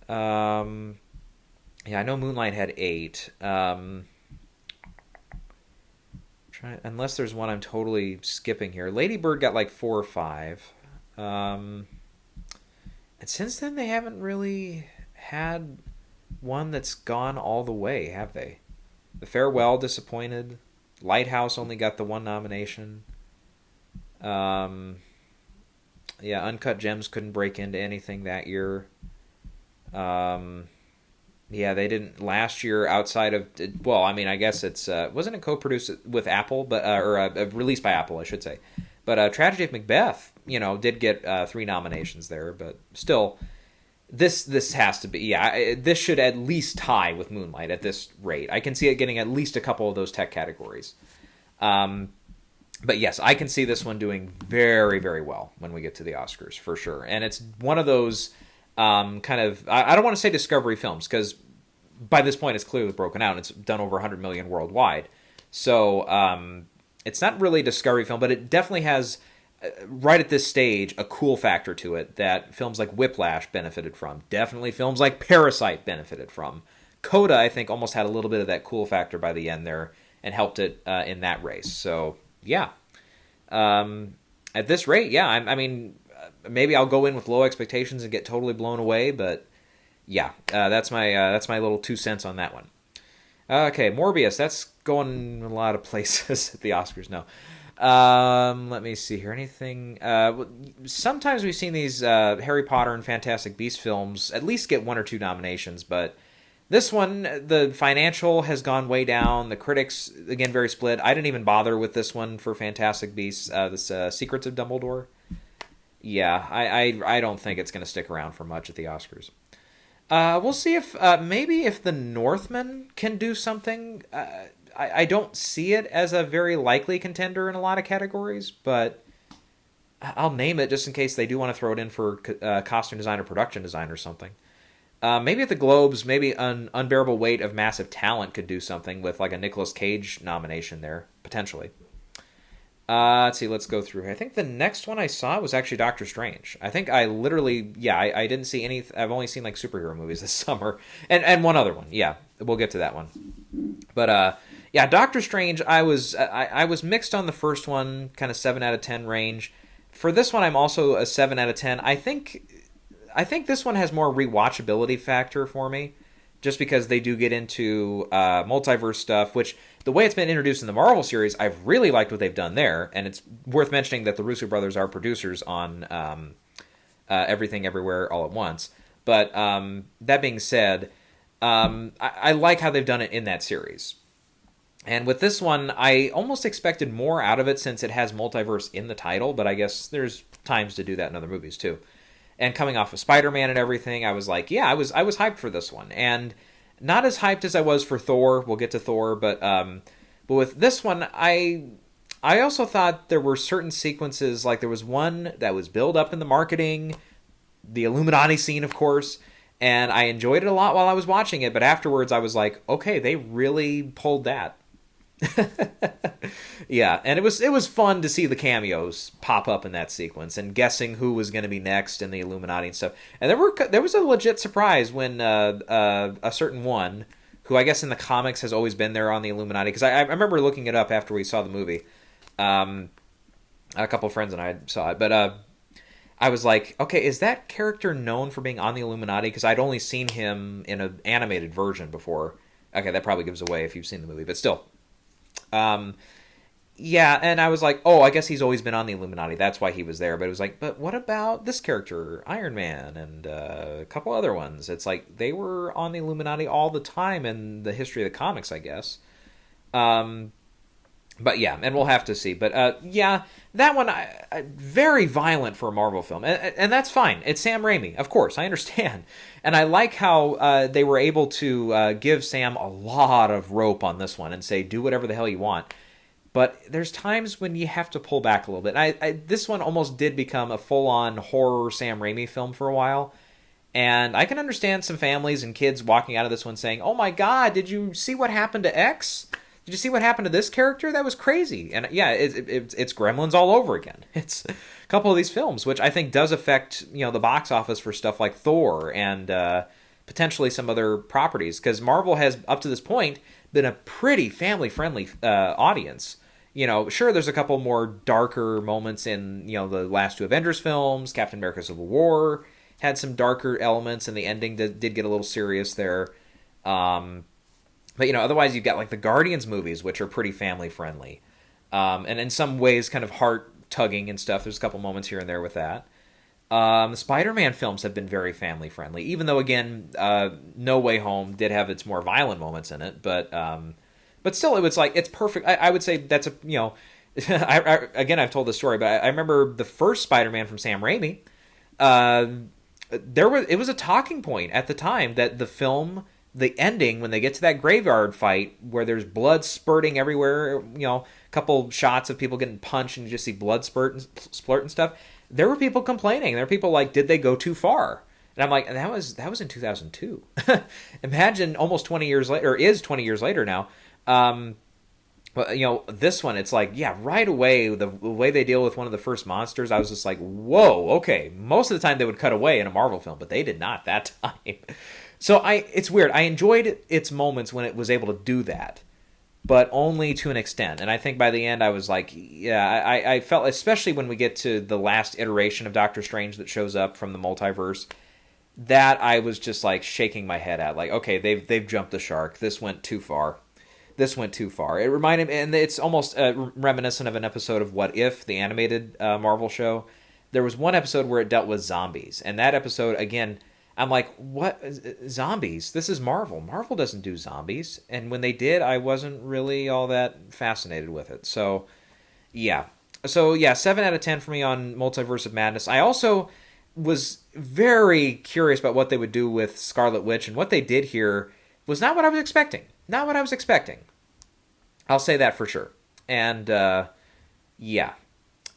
Yeah, I know Moonlight had 8. Unless there's one I'm totally skipping here. Lady Bird got like 4 or 5. And since then, they haven't really had one that's gone all the way, have they? The Farewell disappointed. Lighthouse only got the 1 nomination. Yeah, Uncut Gems couldn't break into anything that year. Yeah, they didn't last year outside of, well, I mean, I guess it's, wasn't it co-produced with Apple, but or released by Apple, I should say. But Tragedy of Macbeth, did get 3 nominations there, but still, this has to be, yeah, this should at least tie with Moonlight at this rate. I can see it getting at least a couple of those tech categories. But yes, I can see this one doing very, very well when we get to the Oscars, for sure. And it's one of those kind of, I don't want to say discovery films, because by this point it's clearly broken out and it's done over 100 million worldwide. So it's not really a discovery film, but it definitely has, right at this stage, a cool factor to it that films like Whiplash benefited from. Definitely films like Parasite benefited from. Coda, I think, almost had a little bit of that cool factor by the end there and helped it in that race. So, yeah. At this rate, yeah, I mean, maybe I'll go in with low expectations and get totally blown away, but yeah, that's my little 2 cents on that one. Okay, Morbius, that's going a lot of places at the Oscars now. Let me see here. Anything? Sometimes we've seen these Harry Potter and Fantastic Beasts films at least get 1 or 2 nominations, but this one, the financial has gone way down. The critics, again, very split. I didn't even bother with this one for Fantastic Beasts, this Secrets of Dumbledore. Yeah, I don't think it's going to stick around for much at the Oscars. We'll see if maybe if The Northman can do something. I don't see it as a very likely contender in a lot of categories, but I'll name it just in case they do want to throw it in for costume design or production design or something. Maybe at the Globes, maybe an Unbearable Weight of Massive Talent could do something with like a Nicolas Cage nomination there, potentially. Let's see, let's go through. I think the next one I saw was actually Doctor Strange. I think I literally, I didn't see any, I've only seen like superhero movies this summer. And one other one, yeah, we'll get to that one. But Yeah, Doctor Strange, I was mixed on the first one, kind of 7 out of 10 range. For this one, I'm also a 7 out of 10. I think this one has more rewatchability factor for me, just because they do get into multiverse stuff, which the way it's been introduced in the Marvel series, I've really liked what they've done there, and it's worth mentioning that the Russo brothers are producers on Everything Everywhere All at Once. But that being said, I like how they've done it in that series. And with this one, I almost expected more out of it since it has multiverse in the title, but I guess there's times to do that in other movies too. And coming off of Spider-Man and everything, I was like, yeah, I was hyped for this one. And not as hyped as I was for Thor. We'll get to Thor, but with this one, I also thought there were certain sequences, like there was one that was built up in the marketing, the Illuminati scene, of course, and I enjoyed it a lot while I was watching it, but afterwards I was like, okay, they really pulled that. Yeah, and it was fun to see the cameos pop up in that sequence and guessing who was going to be next in the Illuminati and stuff. And there was a legit surprise when a certain one, who I guess in the comics has always been there on the Illuminati, because I remember looking it up after we saw the movie. A couple of friends and I saw it, but I was like, okay, is that character known for being on the Illuminati? Because I'd only seen him in an animated version before. Okay, that probably gives away if you've seen the movie, but still. Yeah, and I was like, oh, I guess he's always been on the Illuminati. That's why he was there. But it was like, but what about this character, Iron Man, and a couple other ones? It's like they were on the Illuminati all the time in the history of the comics, I guess. But yeah, and we'll have to see. But yeah, that one, very violent for a Marvel film. And that's fine. It's Sam Raimi, of course. I understand. And I like how they were able to give Sam a lot of rope on this one and say, do whatever the hell you want. But there's times when you have to pull back a little bit. This one almost did become a full-on horror Sam Raimi film for a while. And I can understand some families and kids walking out of this one saying, oh my God, did you see what happened to X? Did you see what happened to this character? That was crazy. And yeah, it's Gremlins all over again. It's a couple of these films, which I think does affect the box office for stuff like Thor and potentially some other properties. Because Marvel has, up to this point, been a pretty family-friendly audience. Sure, there's a couple more darker moments in the last two Avengers films. Captain America: Civil War had some darker elements, and the ending did get a little serious there. But otherwise you've got like the Guardians movies, which are pretty family friendly, and in some ways kind of heart tugging and stuff. There's a couple moments here and there with that. The Spider-Man films have been very family friendly, even though again, No Way Home did have its more violent moments in it, but still, it was like it's perfect. I would say that's a again, I've told this story, but I remember the first Spider-Man from Sam Raimi. It was a talking point at the time that the film, the ending, when they get to that graveyard fight where there's blood spurting everywhere, a couple shots of people getting punched and you just see blood splurt and stuff. There were people complaining. There were people like, did they go too far? And I'm like, that was in 2002. Imagine almost 20 years later, or is 20 years later now. But this one, it's like, yeah, right away, the way they deal with one of the first monsters, I was just like, whoa, okay. Most of the time they would cut away in a Marvel film, but they did not that time. So it's weird. I enjoyed its moments when it was able to do that, but only to an extent. And I think by the end I was like, yeah, I felt, especially when we get to the last iteration of Doctor Strange that shows up from the multiverse, that I was just like shaking my head at, like, okay, they've jumped the shark. This went too far. It reminded me, and it's almost reminiscent of an episode of What If, the animated Marvel show. There was one episode where it dealt with zombies, and that episode, again, I'm like, what? Zombies? This is Marvel. Marvel doesn't do zombies. And when they did, I wasn't really all that fascinated with it. So, yeah. 7 out of 10 for me on Multiverse of Madness. I also was very curious about what they would do with Scarlet Witch, and what they did here was not what I was expecting. I'll say that for sure. And, yeah.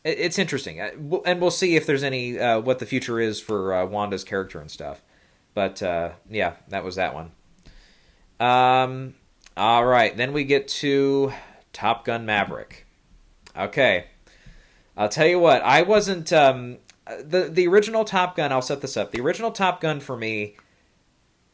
It's interesting. And we'll see if there's any, what the future is for Wanda's character and stuff. But, yeah, that was that one. All right. Then we get to Top Gun Maverick. Okay. I'll tell you what. I wasn't, the original Top Gun, I'll set this up. The original Top Gun for me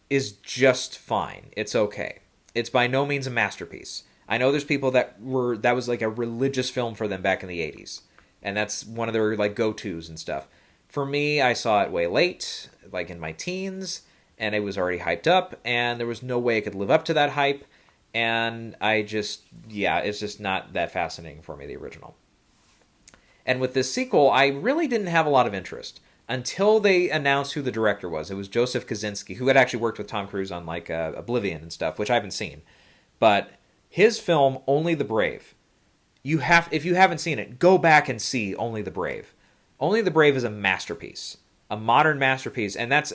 is just fine. It's okay. It's by no means a masterpiece. I know there's people that was like a religious film for them back in the 80s. And that's one of their like go-tos and stuff. For me, I saw it way late, like in my teens, and it was already hyped up, and there was no way it could live up to that hype. And it's just not that fascinating for me, the original. And with this sequel, I really didn't have a lot of interest until they announced who the director was. It was Joseph Kosinski, who had actually worked with Tom Cruise on like Oblivion and stuff, which I haven't seen. But his film, Only the Brave, if you haven't seen it, go back and see Only the Brave. Only the Brave is a masterpiece, a modern masterpiece. And that's,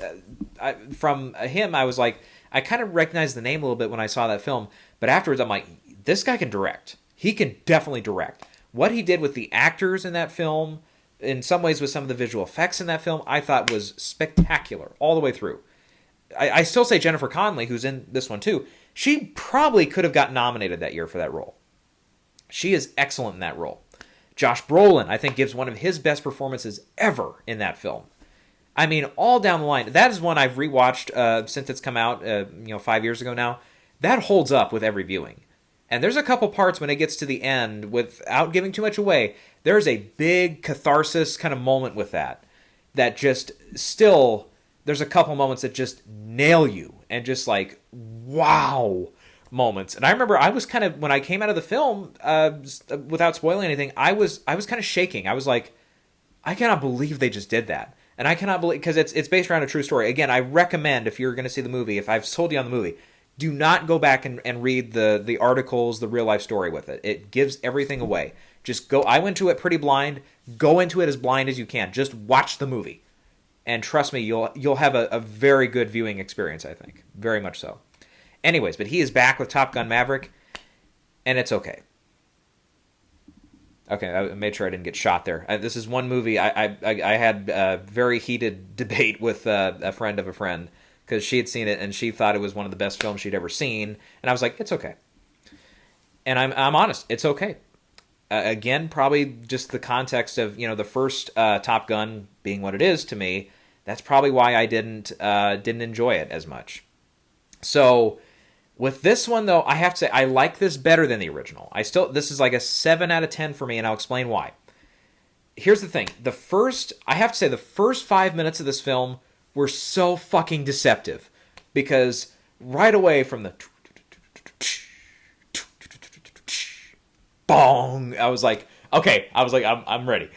from him, I was like, I kind of recognized the name a little bit when I saw that film. But afterwards, I'm like, this guy can direct. He can definitely direct. What he did with the actors in that film, in some ways with some of the visual effects in that film, I thought was spectacular all the way through. I still say Jennifer Connelly, who's in this one too, she probably could have got nominated that year for that role. She is excellent in that role. Josh Brolin, I think, gives one of his best performances ever in that film. I mean, all down the line. That is one I've rewatched since it's come out, 5 years ago now. That holds up with every viewing. And there's a couple parts when it gets to the end, without giving too much away, there's a big catharsis kind of moment with that just still, there's a couple moments that just nail you and just like, wow moments. And I remember I was kind of, when I came out of the film, without spoiling anything, I was kind of shaking. I was like, I cannot believe they just did that. And I cannot believe, because it's based around a true story. Again, I recommend, if you're going to see the movie, if I've sold you on the movie, do not go back and read the articles, the real life story with it. It gives everything away. Just go. I went to it pretty blind. Go into it as blind as you can. Just watch the movie, and trust me, you'll have a very good viewing experience. I think, very much so. Anyways, but he is back with Top Gun Maverick, and it's okay. Okay, I made sure I didn't get shot there. This is one movie I had a very heated debate with a friend of a friend, because she had seen it and she thought it was one of the best films she'd ever seen, and I was like, it's okay. And I'm honest, it's okay. Again, probably just the context of the first Top Gun being what it is to me. That's probably why I didn't enjoy it as much. So with this one though, I have to say I like this better than the original. This is like a 7 out of 10 for me, and I'll explain why. Here's the thing: the first 5 minutes of this film were so fucking deceptive, because right away from the bong, I was like, okay, I'm ready.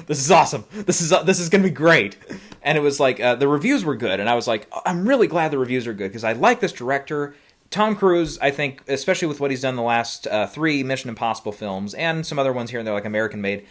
This is awesome. This is gonna be great. And it was like the reviews were good, and I was like, I'm really glad the reviews are good, because I like this director. Tom Cruise, I think, especially with what he's done the last 3 Mission Impossible films and some other ones here and there, like American Made,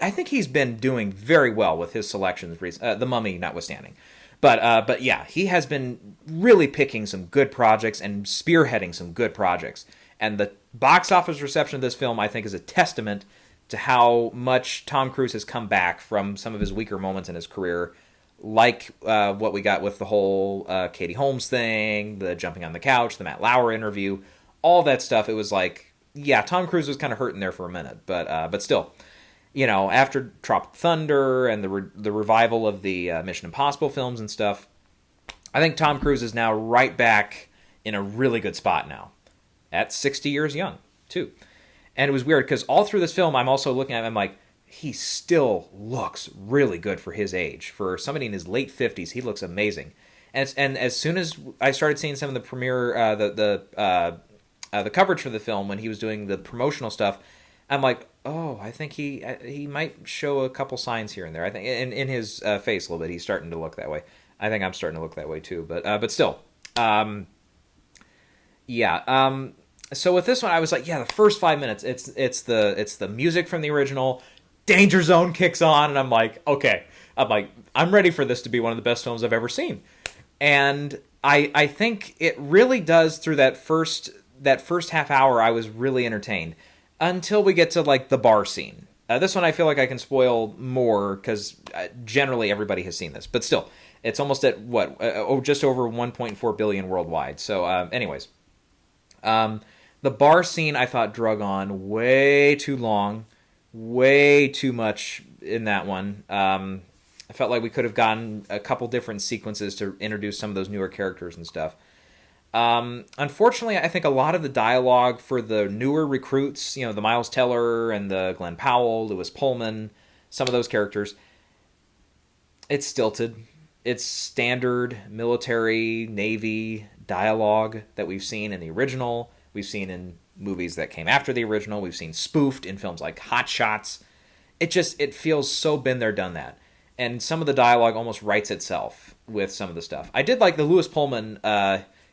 I think he's been doing very well with his selections, The Mummy notwithstanding. But yeah, he has been really picking some good projects and spearheading some good projects. And the box office reception of this film, I think, is a testament to how much Tom Cruise has come back from some of his weaker moments in his career, like what we got with the whole Katie Holmes thing, the jumping on the couch, the Matt Lauer interview, all that stuff. It was like, yeah, Tom Cruise was kind of hurting there for a minute, but still, after Tropic Thunder and the revival of the Mission Impossible films and stuff, I think Tom Cruise is now right back in a really good spot now, at 60 years young, too. And it was weird, because all through this film, I'm also looking at him, I'm like, he still looks really good for his age. For somebody in his late 50s, he looks amazing. And as soon as I started seeing some of the premiere, the coverage for the film, when he was doing the promotional stuff, I'm like, oh, I think he might show a couple signs here and there. I think in his face a little bit, he's starting to look that way. I think I'm starting to look that way too. But still, yeah. So with this one, I was like, yeah, the first 5 minutes, it's the music from the original. Danger Zone kicks on, and I'm like, okay. I'm ready for this to be one of the best films I've ever seen. And I think it really does. Through that first half hour, I was really entertained until we get to like the bar scene. This one I feel like I can spoil more, because generally everybody has seen this, but still, it's almost at just over 1.4 billion worldwide. So anyways, the bar scene I thought drug on way too long. Way too much in that one. I felt like we could have gotten a couple different sequences to introduce some of those newer characters and stuff. Unfortunately, I think a lot of the dialogue for the newer recruits, the Miles Teller and the Glenn Powell, Lewis Pullman, some of those characters, it's stilted. It's standard military, Navy dialogue that we've seen in the original. We've seen in movies that came after the original. We've seen spoofed in films like Hot Shots. It feels so been there, done that. And some of the dialogue almost writes itself with some of the stuff. I did like the Lewis Pullman,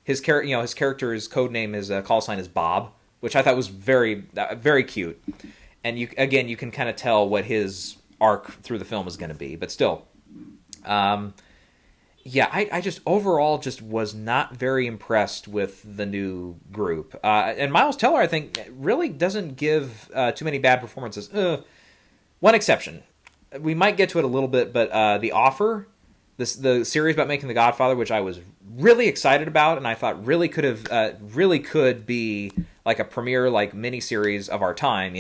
his character's code name, his call sign is Bob, which I thought was very, very cute. And you can kind of tell what his arc through the film is going to be, but still. I just overall just was not very impressed with the new group. And Miles Teller, I think, really doesn't give too many bad performances. One exception. We might get to it a little bit, but The Offer, the series about making The Godfather, which I was really excited about, and I thought really could be like a premiere like miniseries of our time.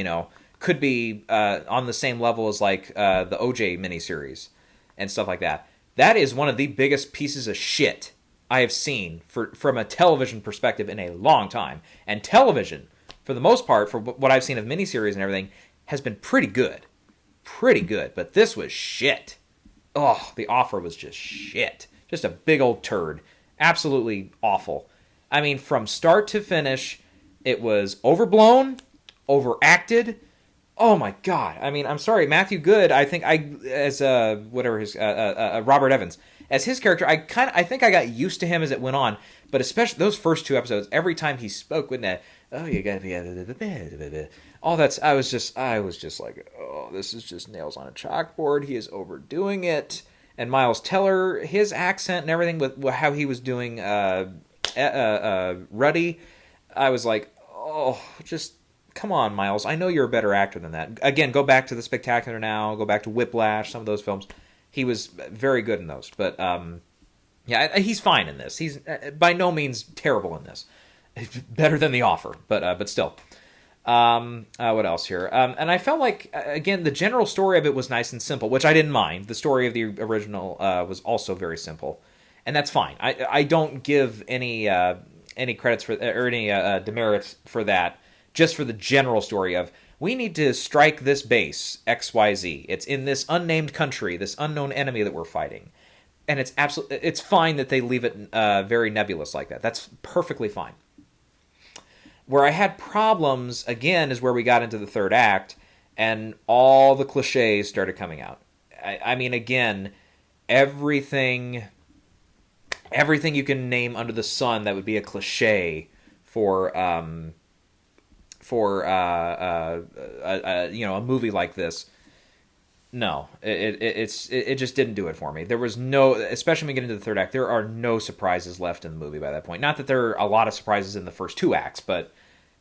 Could be on the same level as like the OJ miniseries and stuff like that. That is one of the biggest pieces of shit I have seen from a television perspective in a long time. And television, for the most part, for what I've seen of miniseries and everything, has been pretty good. Pretty good. But this was shit. Oh, The Offer was just shit. Just a big old turd. Absolutely awful. I mean, from start to finish, it was overblown, overacted. Oh my God! I mean, I'm sorry, Matthew Good. I think Robert Evans as his character. I think I got used to him as it went on, but especially those first two episodes. Every time he spoke with that, you gotta be all that's. I was just like, oh, this is just nails on a chalkboard. He is overdoing it. And Miles Teller, his accent and everything with how he was doing Ruddy, I was like, oh, just. Come on, Miles. I know you're a better actor than that. Again, go back to The Spectacular Now. Go back to Whiplash. Some of those films. He was very good in those. But, he's fine in this. He's by no means terrible in this. Better than The Offer, but still. What else here? And I felt like, again, the general story of it was nice and simple, which I didn't mind. The story of the original was also very simple. And that's fine. I don't give any credits for or any demerits for that. Just for the general story of, we need to strike this base, XYZ. It's in this unnamed country, this unknown enemy that we're fighting. And it's fine that they leave it very nebulous like that. That's perfectly fine. Where I had problems, again, is where we got into the third act, and all the cliches started coming out. I mean, again, everything you can name under the sun that would be a cliche for a movie like this. No, it just didn't do it for me. There was no, especially when we get into the third act, there are no surprises left in the movie by that point. Not that there are a lot of surprises in the first two acts, but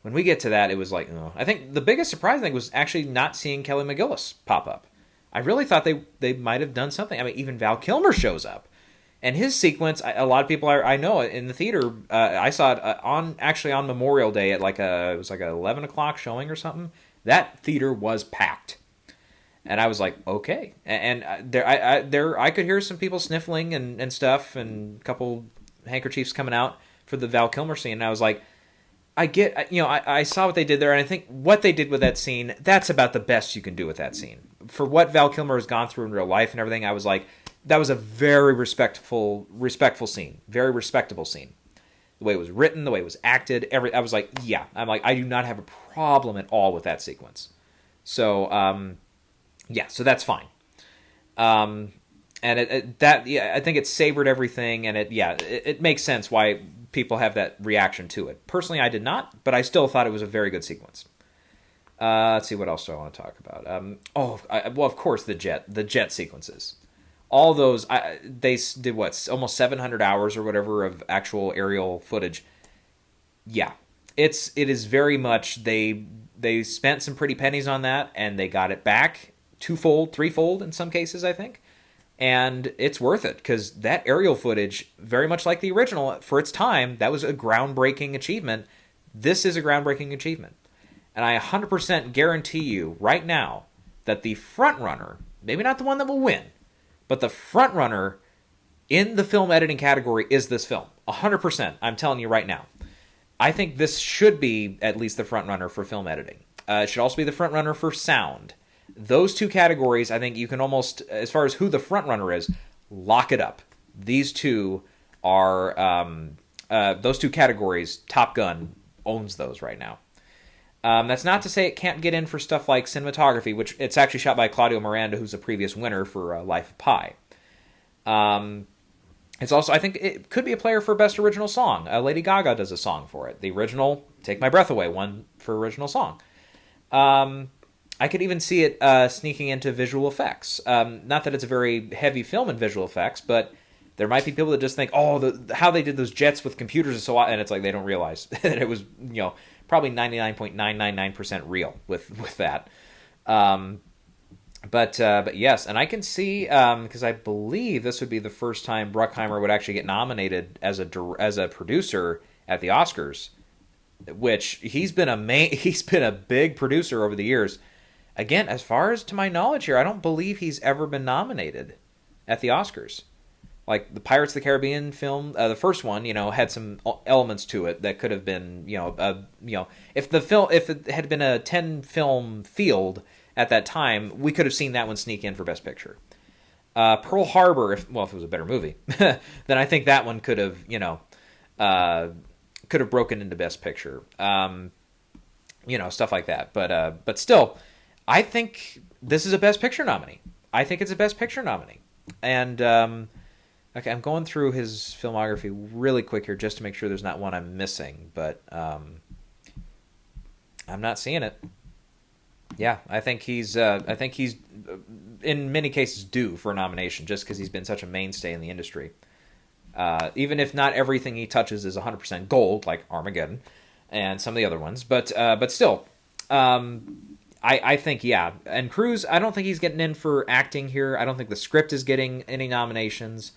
when we get to that, it was like, oh. I think the biggest surprise thing was actually not seeing Kelly McGillis pop up. I really thought they might have done something. I mean, even Val Kilmer shows up. And his sequence, a lot of people I know in the theater, I saw it on Memorial Day at it was like a 11 o'clock showing or something. That theater was packed. And I was like, okay. And I could hear some people sniffling and stuff, and a couple handkerchiefs coming out for the Val Kilmer scene. And I was like, I saw what they did there, and I think what they did with that scene, that's about the best you can do with that scene. For what Val Kilmer has gone through in real life and everything, I was like, that was a very respectful scene. Very respectable scene. The way it was written, the way it was acted, I was like, yeah. I'm like, I do not have a problem at all with that sequence. So, so that's fine. And I think it savored everything, and it makes sense why people have that reaction to it. Personally, I did not, but I still thought it was a very good sequence. Let's see, what else do I want to talk about? Of course, the jet sequences. All those, they did almost 700 hours or whatever of actual aerial footage. Yeah, it is very much, they spent some pretty pennies on that, and they got it back twofold, threefold in some cases, I think. And it's worth it, because that aerial footage, very much like the original, for its time, that was a groundbreaking achievement. This is a groundbreaking achievement. And I 100% guarantee you right now that the front runner, maybe not the one that will win, but the front runner in the film editing category is this film. 100%. I'm telling you right now. I think this should be at least the front runner for film editing. It should also be the front runner for sound. Those two categories, I think you can almost, as far as who the front runner is, lock it up. These two are, those two categories, Top Gun owns those right now. That's not to say it can't get in for stuff like cinematography, which it's actually shot by Claudio Miranda, who's a previous winner for Life of Pi. It's also, I think it could be a player for Best Original Song. Lady Gaga does a song for it. The original, Take My Breath Away, won for Original Song. I could even see it sneaking into visual effects. Not that it's a very heavy film in visual effects, but there might be people that just think, oh, how they did those jets with computers is so... And it's like they don't realize that it was, probably 99.999% real with that. But yes, and I can see, because I believe this would be the first time Bruckheimer would actually get nominated as a producer at the Oscars, which he's been a big producer over the years. Again, as far as to my knowledge here, I don't believe he's ever been nominated at the Oscars. Like the Pirates of the Caribbean film, the first one, had some elements to it that could have been, if it had been a 10-film field at that time, we could have seen that one sneak in for Best Picture. Pearl Harbor, if it was a better movie, then I think that one could have, broken into Best Picture. Stuff like that. But still, I think this is a Best Picture nominee. I think it's a Best Picture nominee. And, okay, I'm going through his filmography really quick here just to make sure there's not one I'm missing, but I'm not seeing it. Yeah, I think he's in many cases due for a nomination just because he's been such a mainstay in the industry. Even if not everything he touches is 100% gold, like Armageddon and some of the other ones, but still, I think, yeah. And Cruise, I don't think he's getting in for acting here. I don't think the script is getting any nominations.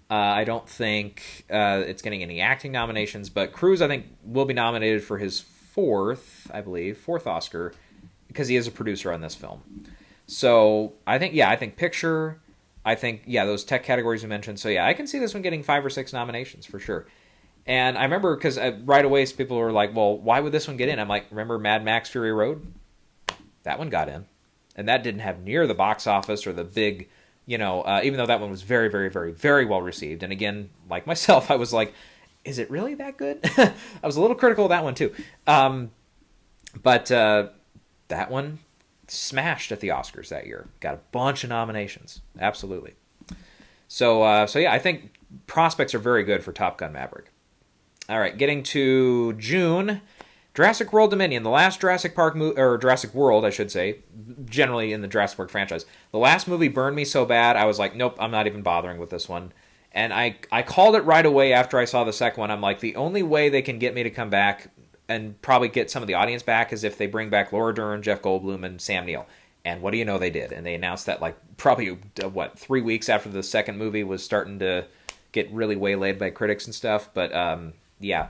I don't think it's getting any acting nominations, but Cruise, I think, will be nominated for his fourth Oscar, because he is a producer on this film. So I think picture, those tech categories we mentioned. So yeah, I can see this one getting 5 or 6 nominations for sure. And I remember, because right away people were like, well, why would this one get in? I'm like, remember Mad Max Fury Road? That one got in. And that didn't have near the box office or the big, even though that one was very, very, very, very well received. And again, like myself, I was like, is it really that good? I was a little critical of that one too. But that one smashed at the Oscars that year. Got a bunch of nominations. Absolutely. So yeah, I think prospects are very good for Top Gun Maverick. All right, getting to June, Jurassic World Dominion, the last Jurassic Park or Jurassic World, I should say, generally in the Jurassic Park franchise. The last movie burned me so bad, I was like, nope, I'm not even bothering with this one. And I called it right away after I saw the second one. I'm like, the only way they can get me to come back and probably get some of the audience back is if they bring back Laura Dern, Jeff Goldblum, and Sam Neill. And what do you know, they did. And they announced that probably 3 weeks after the second movie was starting to get really waylaid by critics and stuff. But yeah,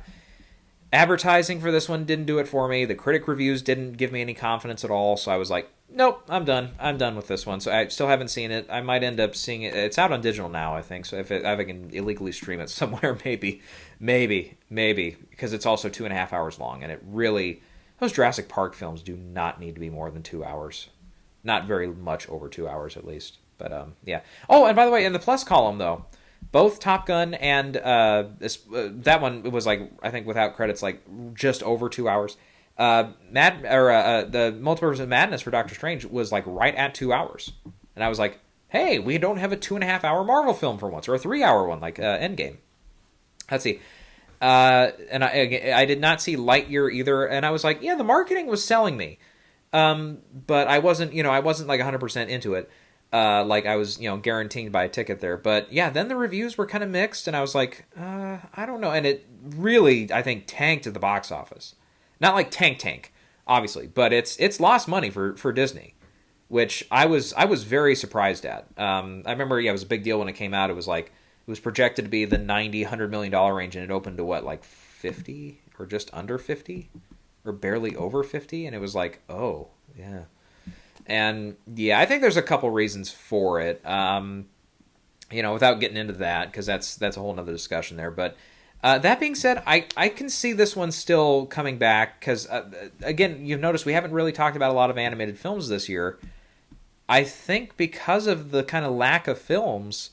advertising for this one didn't do it for me. The critic reviews didn't give me any confidence at all. So I was like, nope, I'm done with this one. So I still haven't seen it. I might end up seeing it. It's out on digital now, I think. So if I can illegally stream it somewhere, maybe, because it's also 2.5 hours long. And it really, those Jurassic Park films do not need to be more than 2 hours. Not very much over 2 hours, at least. But yeah. Oh, and by the way, in the plus column though, both Top Gun and that one was I think without credits, just over 2 hours. The Multiverse of Madness for Doctor Strange was right at 2 hours, and I was like, hey, we don't have a 2.5 hour Marvel film for once, or a 3 hour one like Endgame. Let's see. And I did not see Lightyear either, and I was like, yeah, the marketing was selling me, but I wasn't 100% into it. I was, guaranteed to buy a ticket there. But yeah, then the reviews were kind of mixed, and I was like, I don't know. And it really, I think, tanked at the box office. Not like tank, obviously, but it's lost money for Disney, which I was very surprised at. I remember, it was a big deal when it came out. It was projected to be the $90-100 million range, and it opened to 50 or just under 50 or barely over 50, and it was like, oh yeah. And yeah, I think there's a couple reasons for it. Without getting into that, because that's a whole nother discussion there. But That being said, I can see this one still coming back because, again, you've noticed we haven't really talked about a lot of animated films this year. I think because of the kind of lack of films,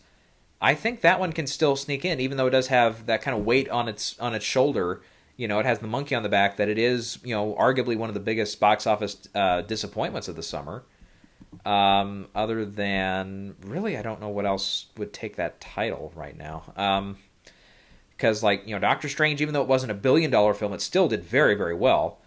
I think that one can still sneak in, even though it does have that kind of weight on its shoulder. You know, it has the monkey on the back that it is, you know, arguably one of the biggest box office disappointments of the summer. Other than, really, I don't know what else would take that title right now. Because, like, you know, Doctor Strange, even though it wasn't a billion-dollar film, it still did very, very well.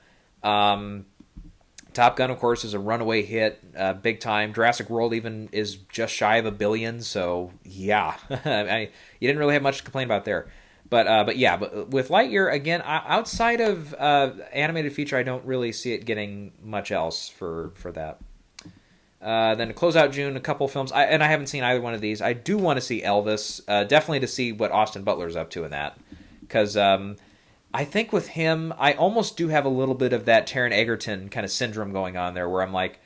Top Gun, of course, is a runaway hit, big time. Jurassic World even is just shy of $1 billion, so yeah, you didn't really have much to complain about there. But yeah, but with Lightyear, again, outside of animated feature, I don't really see it getting much else for that. Then to close out June, a couple films, and I haven't seen either one of these. I do want to see Elvis, definitely to see what Austin Butler's up to in that, because I think with him, I almost do have a little bit of that Taron Egerton kind of syndrome going on there, where I'm like,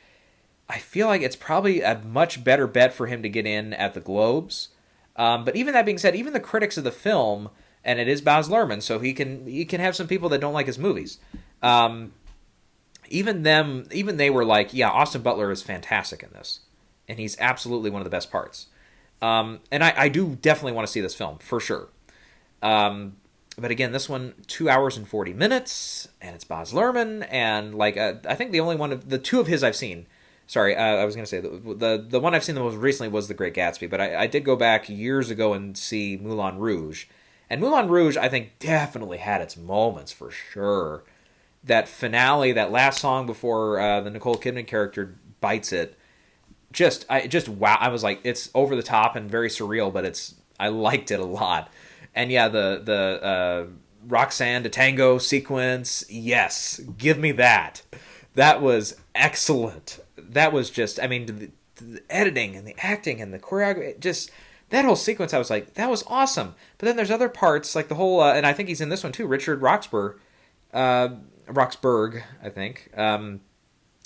I feel like it's probably a much better bet for him to get in at the Globes. But even that being said, even the critics of the film, and it is Baz Luhrmann, so he can have some people that don't like his movies. Even they were like, yeah, Austin Butler is fantastic in this, and he's absolutely one of the best parts. And I do definitely want to see this film for sure. But again, this one, 2 hours and 40 minutes, and it's Baz Luhrmann, and like I think the only one of the two of his I've seen. Sorry, I was going to say the one I've seen the most recently was The Great Gatsby, but I did go back years ago and see Moulin Rouge, and Moulin Rouge I think definitely had its moments for sure. That finale, that last song before the Nicole Kidman character bites it, just wow! I was like, it's over the top and very surreal, but I liked it a lot. And yeah, the Roxanne to Tango sequence, yes, give me that. That was excellent. That was just, I mean, the editing and the acting and the choreography, just that whole sequence, I was like, that was awesome. But then there's other parts, like the whole, and I think he's in this one too, Richard Roxburgh, I think, how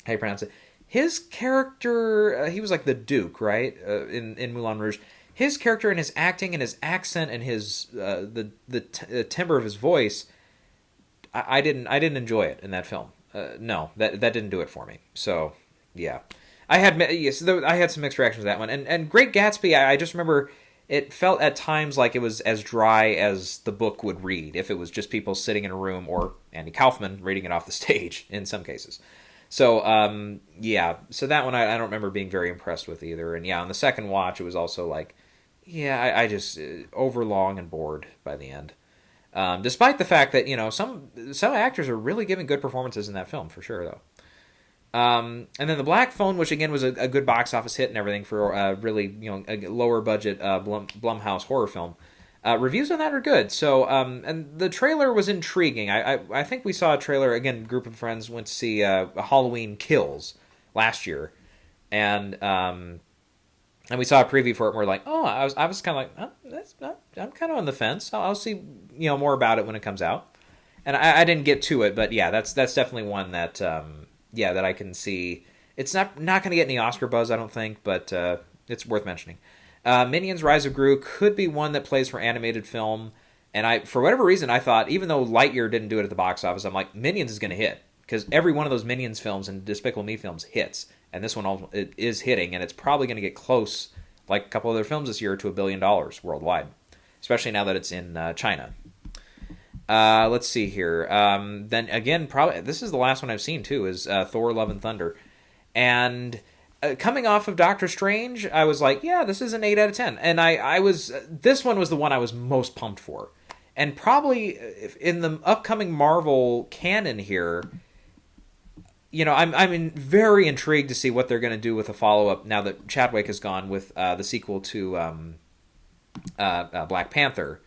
you pronounce it. His character, he was like the Duke, right, in Moulin Rouge. His character and his acting and his accent and his the timbre of his voice, I didn't enjoy it in that film. No, that didn't do it for me. So yeah, I had some mixed reactions to that one. And Great Gatsby, I just remember it felt at times like it was as dry as the book would read if it was just people sitting in a room, or Andy Kaufman reading it off the stage in some cases. So, yeah, so that one I don't remember being very impressed with either. And yeah, on the second watch, it was also like, yeah, I just overlong and bored by the end. Despite the fact that, you know, some actors are really giving good performances in that film, for sure, though. And then The Black Phone, which again was a good box office hit and everything for really, you know, a lower budget Blumhouse horror film. Reviews on that are good. So, and the trailer was intriguing. I think we saw a trailer, again, a group of friends went to see Halloween Kills last year. And we saw a preview for it and we're like, oh, I was kind of like, I'm kind of on the fence. I'll see, you know, more about it when it comes out. And I didn't get to it, but yeah, that's definitely one that, that I can see. It's not going to get any Oscar buzz, I don't think, but it's worth mentioning. Minions Rise of Gru could be one that plays for animated film, and for whatever reason, I thought, even though Lightyear didn't do it at the box office, I'm like, Minions is going to hit, because every one of those Minions films and Despicable Me films hits, and this one it is hitting, and it's probably going to get close, like a couple other films this year, to $1 billion worldwide, especially now that it's in China. Let's see here. Then again, probably this is the last one I've seen too, is Thor: Love and Thunder, and coming off of Doctor Strange, I was like, yeah, this is an 8 out of 10. And this one was the one I was most pumped for. And probably in the upcoming Marvel canon here, you know, I'm very intrigued to see what they're going to do with a follow-up now that Chadwick is gone with the sequel to Black Panther.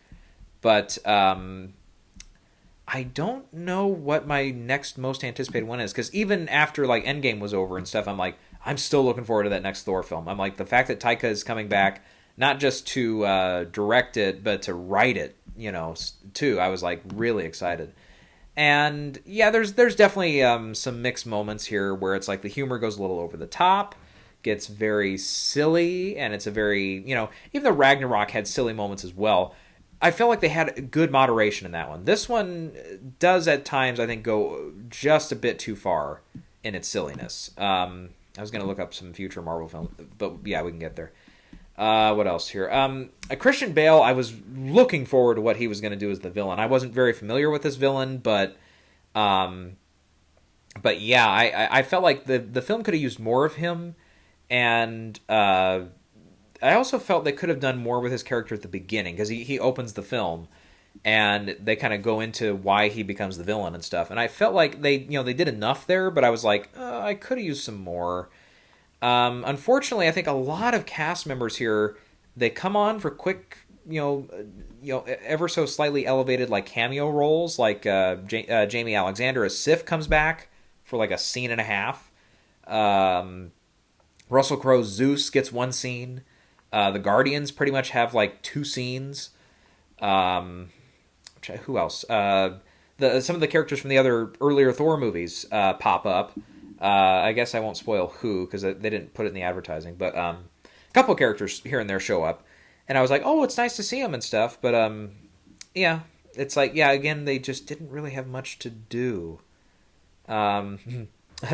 But I don't know what my next most anticipated one is, because even after like Endgame was over and stuff, I'm like, I'm still looking forward to that next Thor film. I'm like, the fact that Taika is coming back, not just to direct it, but to write it, you know, too. I was like really excited. And yeah, there's definitely some mixed moments here where it's like the humor goes a little over the top, gets very silly, and it's a very, you know, even though Ragnarok had silly moments as well, I felt like they had good moderation in that one. This one does at times, I think, go just a bit too far in its silliness. I was going to look up some future Marvel films, but yeah, we can get there. What else here? Christian Bale, I was looking forward to what he was going to do as the villain. I wasn't very familiar with this villain, but yeah, I felt like the film could have used more of him, and I also felt they could have done more with his character at the beginning, because he opens the film and they kind of go into why he becomes the villain and stuff. And I felt like they did enough there, but I was like, I could have used some more. Unfortunately, I think a lot of cast members here, they come on for quick, ever so slightly elevated like cameo roles. Like Jamie Alexander as Sif comes back for like a scene and a half. Russell Crowe's Zeus gets one scene. The Guardians pretty much have like two scenes. Who else? Some of the characters from the other earlier Thor movies pop up. I guess I won't spoil who, because they didn't put it in the advertising. But a couple of characters here and there show up, and I was like, oh, it's nice to see them and stuff. But yeah, it's like, yeah, again, they just didn't really have much to do. A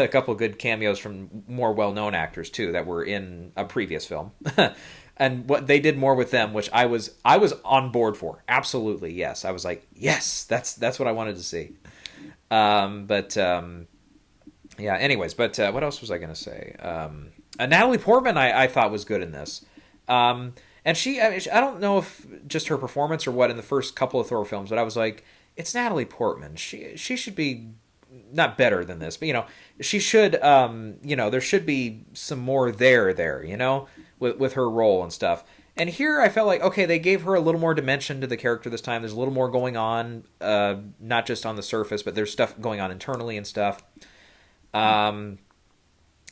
couple of good cameos from more well-known actors too that were in a previous film. And what they did more with them, which I was on board for. Absolutely, yes. I was like, yes, that's what I wanted to see. Yeah. Anyways, but what else was I going to say? Natalie Portman, I thought was good in this. And I don't know if just her performance or what in the first couple of Thor films, but I was like, it's Natalie Portman. She should be not better than this, but she should. There should be some more there. With her role and stuff. And here I felt like, okay, they gave her a little more dimension to the character this time. There's a little more going on, not just on the surface, but there's stuff going on internally and stuff. Taika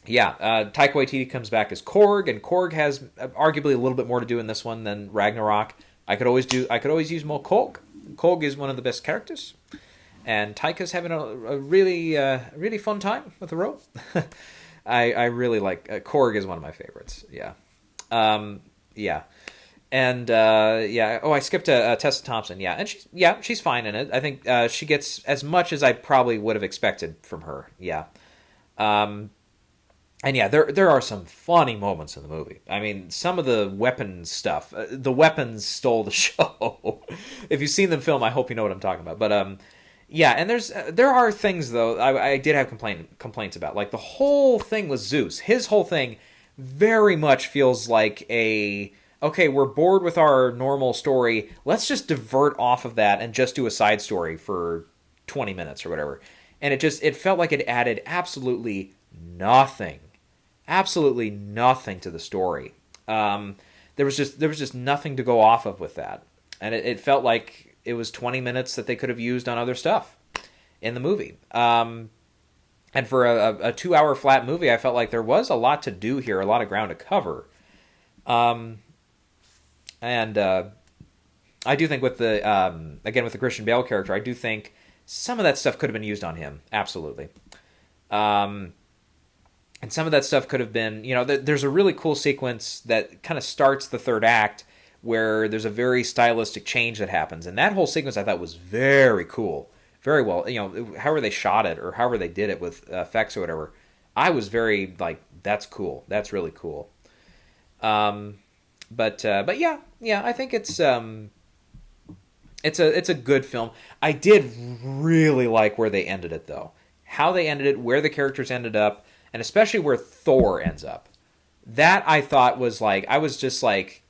Waititi comes back as Korg, and Korg has arguably a little bit more to do in this one than Ragnarok. I could always use more Korg. Korg is one of the best characters, and Taika's having a really really fun time with the role. I really like Korg is one of my favorites. Yeah. Yeah. And I skipped Tessa Thompson. Yeah, and she's fine in it. I think she gets as much as I probably would have expected from her. Yeah. And yeah, there are some funny moments in the movie. I mean, some of the weapon stuff, the weapons stole the show. If you've seen the film, I hope you know what I'm talking about. But yeah, and there are things though I did have complaints about, like the whole thing with Zeus. His whole thing very much feels like okay, we're bored with our normal story. Let's just divert off of that and just do a side story for 20 minutes or whatever. And it felt like it added absolutely nothing to the story. There was just nothing to go off of with that. And it felt like it was 20 minutes that they could have used on other stuff in the movie. And for a 2-hour flat movie, I felt like there was a lot to do here, a lot of ground to cover. And I do think with the Christian Bale character, I do think some of that stuff could have been used on him. Absolutely. And some of that stuff could have been, there's a really cool sequence that kind of starts the third act where there's a very stylistic change that happens. And that whole sequence I thought was very cool. Very well, however they shot it or however they did it with effects or whatever, I was very like, that's cool. That's really cool. But yeah, I think it's a good film. I did really like where they ended it though, how they ended it, where the characters ended up, and especially where Thor ends up. That I thought was like, I was just like,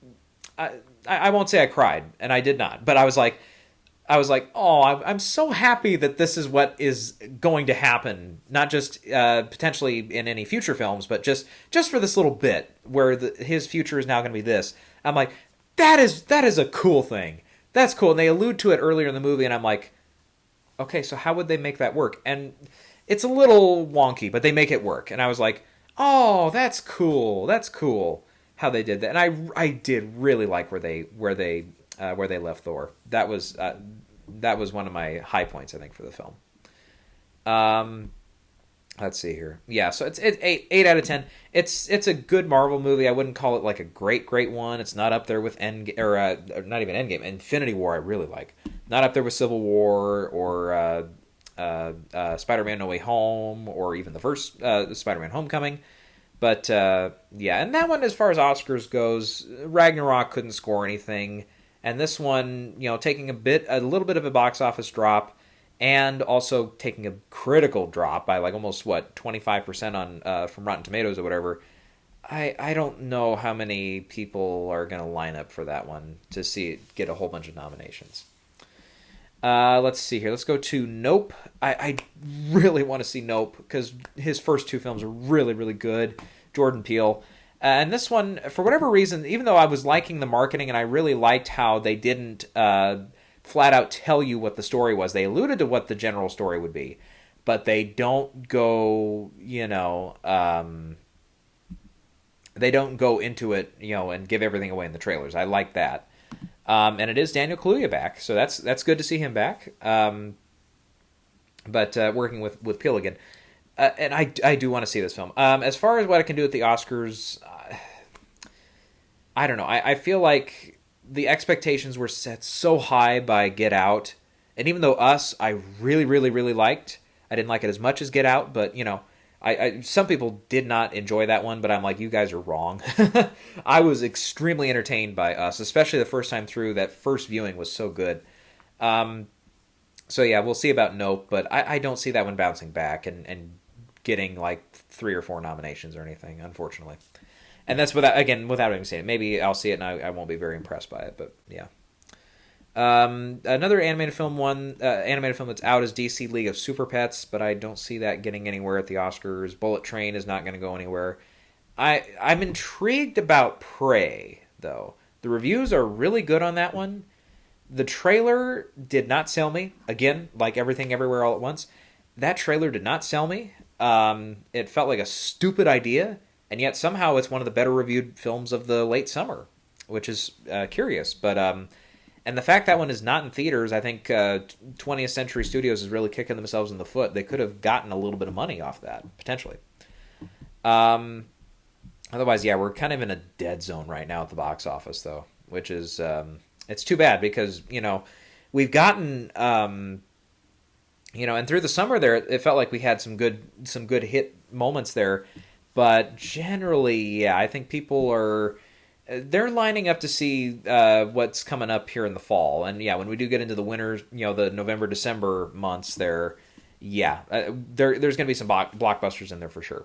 I won't say I cried, and I did not, but I was like, oh, I'm so happy that this is what is going to happen, not just potentially in any future films, but just for this little bit where his future is now going to be this. I'm like, that is a cool thing. That's cool. And they allude to it earlier in the movie, and I'm like, okay, so how would they make that work? And it's a little wonky, but they make it work. And I was like, oh, that's cool. That's cool how they did that. And I did really like where they left Thor. That was one of my high points, I think, for the film. Let's see here. Yeah, so it's 8 out of 10. It's a good Marvel movie. I wouldn't call it like a great one. It's not up there with not even Endgame. Infinity War I really like. Not up there with Civil War or Spider-Man No Way Home or even the first Spider-Man Homecoming. But yeah, and that one, as far as Oscars goes, Ragnarok couldn't score anything, and this one, taking a little bit of a box office drop, and also taking a critical drop by like almost 25% on from Rotten Tomatoes or whatever. I don't know how many people are going to line up for that one to see it get a whole bunch of nominations. Let's see here. Let's go to Nope. I really want to see Nope because his first two films are really, really good. Jordan Peele. And this one, for whatever reason, even though I was liking the marketing and I really liked how they didn't flat out tell you what the story was, they alluded to what the general story would be, but they don't go, they don't go into it, and give everything away in the trailers. I like that. And it is Daniel Kaluuya back, so that's good to see him back. But working with Peele again, and I do want to see this film. As far as what I can do at the Oscars, I don't know. I feel like the expectations were set so high by Get Out, and even though I really really really liked, I didn't like it as much as Get Out, but some people did not enjoy that one, but I'm like, you guys are wrong. I was extremely entertained by Us, especially the first time through. That first viewing was so good. So yeah, we'll see about Nope, but I don't see that one bouncing back and getting like 3 or 4 nominations or anything, unfortunately. And that's without even saying it. Maybe I'll see it and I won't be very impressed by it, but yeah. Another animated film that's out is DC League of Super Pets, but I don't see that getting anywhere at the Oscars. Bullet Train is not going to go anywhere. I'm intrigued about Prey, though. The reviews are really good on that one. The trailer did not sell me. Again, like Everything Everywhere All at Once, that trailer did not sell me. It felt like a stupid idea, and yet somehow it's one of the better reviewed films of the late summer, which is curious, but and the fact that one is not in theaters, I think 20th Century Studios is really kicking themselves in the foot. They could have gotten a little bit of money off that, potentially. Otherwise, yeah, we're kind of in a dead zone right now at the box office, though, which is it's too bad because, we've gotten, and through the summer there, it felt like we had some good hit moments there. But generally, yeah, I think people they're lining up to see what's coming up here in the fall. And yeah, when we do get into the winter, the November, December months there, yeah, there's going to be some blockbusters in there for sure.